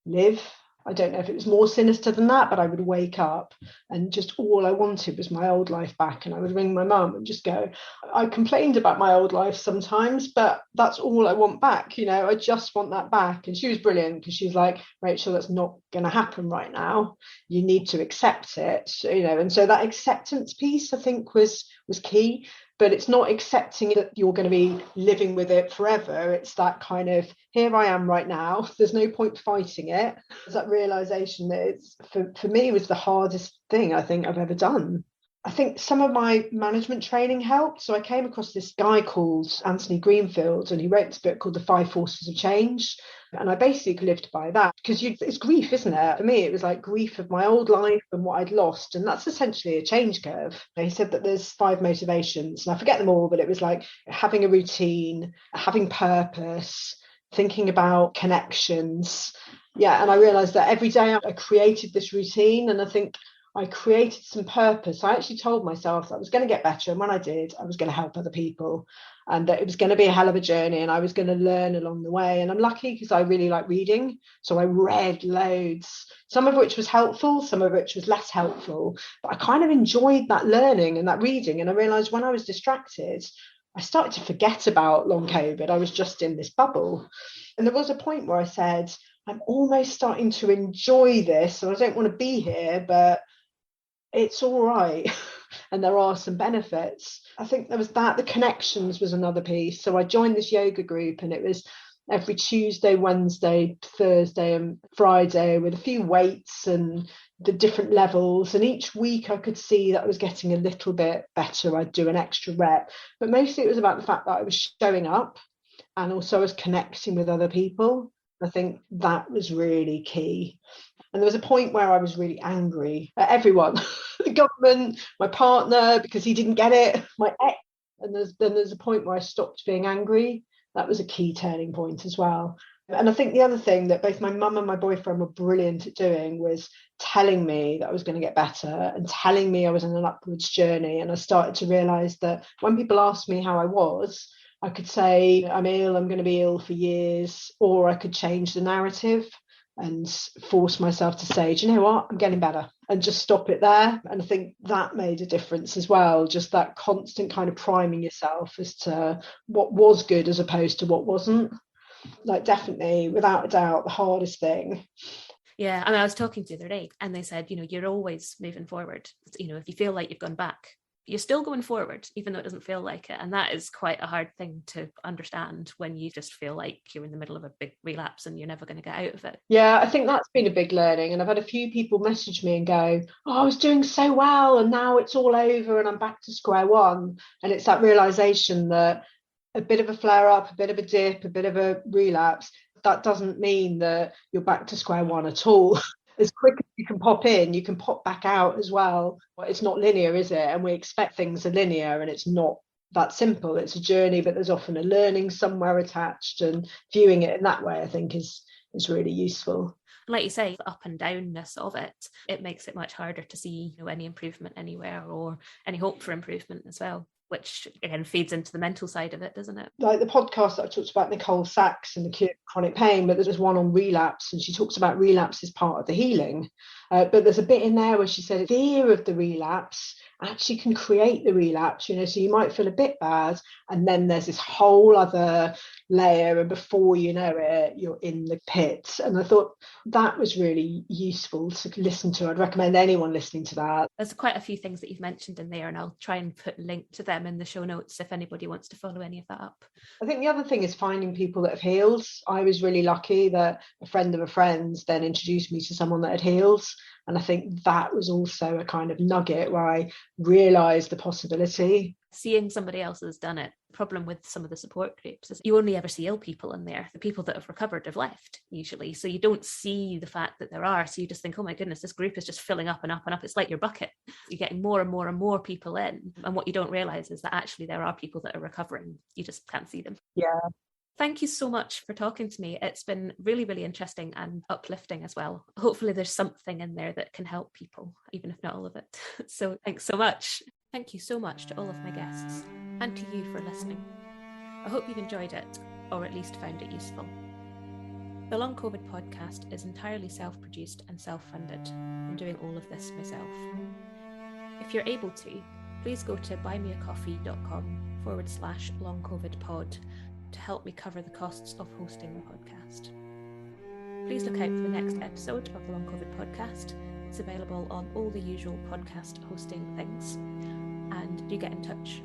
live. I don't know if it was more sinister than that, but I would wake up and just all I wanted was my old life back. And I would ring my mum and just go, I complained about my old life sometimes, but that's all I want back. You know, I just want that back. And she was brilliant because she's like, Rachel, that's not going to happen right now. You need to accept it, you know. And so that acceptance piece, I think, was key. But it's not accepting that you're going to be living with it forever. It's that kind of, here I am right now. There's no point fighting it. There's that realization that it's, for me, was the hardest thing I think I've ever done. I think some of my management training helped. So I came across this guy called Anthony Greenfield, and he wrote this book called The Five Forces of Change. And I basically lived by that because it's grief, isn't it? For me, it was like grief of my old life and what I'd lost. And that's essentially a change curve. He said that there's 5 motivations, and I forget them all, but it was like having a routine, having purpose, thinking about connections. Yeah. And I realized that every day I created this routine, and I think I created some purpose. I actually told myself that I was going to get better. And when I did, I was going to help other people, and that it was going to be a hell of a journey, and I was going to learn along the way. And I'm lucky because I really like reading. So I read loads, some of which was helpful, some of which was less helpful. But I kind of enjoyed that learning and that reading. And I realized when I was distracted, I started to forget about long COVID. I was just in this bubble. And there was a point where I said, I'm almost starting to enjoy this. And I don't want to be here, but it's all right. And there are some benefits. I think there was that. The connections was another piece. So I joined this yoga group, and it was every Tuesday, Wednesday, Thursday and Friday with a few weights and the different levels. And each week I could see that I was getting a little bit better. I'd do an extra rep. But mostly it was about the fact that I was showing up, and also I was connecting with other people. I think that was really key. And there was a point where I was really angry at everyone, the government, my partner, because he didn't get it, my ex. And then there's a point where I stopped being angry. That was a key turning point as well. And I think the other thing that both my mum and my boyfriend were brilliant at doing was telling me that I was going to get better and telling me I was on an upwards journey. And I started to realise that when people asked me how I was, I could say, I'm ill, I'm going to be ill for years, or I could change the narrative and force myself to say, do you know what, I'm getting better, and just stop it there. And I think that made a difference as well, just that constant kind of priming yourself as to what was good as opposed to what wasn't. Like, definitely, without a doubt, the hardest thing. Yeah, I mean, I was talking to the other day, and they said, you know, you're always moving forward. You know, if you feel like you've gone back, you're still going forward, even though it doesn't feel like it. And that is quite a hard thing to understand when you just feel like you're in the middle of a big relapse and you're never going to get out of it. Yeah, I think that's been a big learning. And I've had a few people message me and go, oh, I was doing so well and now it's all over and I'm back to square one. And it's that realization that a bit of a flare up, a bit of a dip, a bit of a relapse, that doesn't mean that you're back to square one at all. As quick as you can pop in, you can pop back out as well. But it's not linear, is it? And we expect things are linear, and it's not that simple. It's a journey, but there's often a learning somewhere attached, and viewing it in that way, I think, is really useful. Like you say, the up and downness of it makes it much harder to see any improvement anywhere or any hope for improvement as well, which again feeds into the mental side of it, doesn't it? Like the podcast that I talked about, Nicole Sachs and the cure of chronic pain, but there's one on relapse, and she talks about relapse as part of the healing. But there's a bit in there where she said fear of the relapse actually can create the relapse, so you might feel a bit bad, and then there's this whole other layer, and before you know it, you're in the pit. And I thought that was really useful to listen to. I'd recommend anyone listening to that. There's quite a few things that you've mentioned in there, and I'll try and put a link to them in the show notes if anybody wants to follow any of that up. I think the other thing is finding people that have healed. I was really lucky that a friend of a friend then introduced me to someone that had healed. And I think that was also a kind of nugget where I realised the possibility. Seeing somebody else has done it. The problem with some of the support groups is you only ever see ill people in there. The people that have recovered have left usually. So you don't see the fact that there are. So you just think, oh my goodness, this group is just filling up and up and up. It's like your bucket. You're getting more and more and more people in. And what you don't realise is that actually there are people that are recovering. You just can't see them. Yeah. Thank you so much for talking to me. It's been really, really interesting and uplifting as well. Hopefully there's something in there that can help people, even if not all of it. So thanks so much. Thank you so much to all of my guests and to you for listening. I hope you've enjoyed it, or at least found it useful. The Long COVID podcast is entirely self-produced and self-funded. I'm doing all of this myself. If you're able to, please go to buymeacoffee.com/longcovidpod to help me cover the costs of hosting the podcast. Please look out for the next episode of the Long COVID podcast. It's available on all the usual podcast hosting things. And do get in touch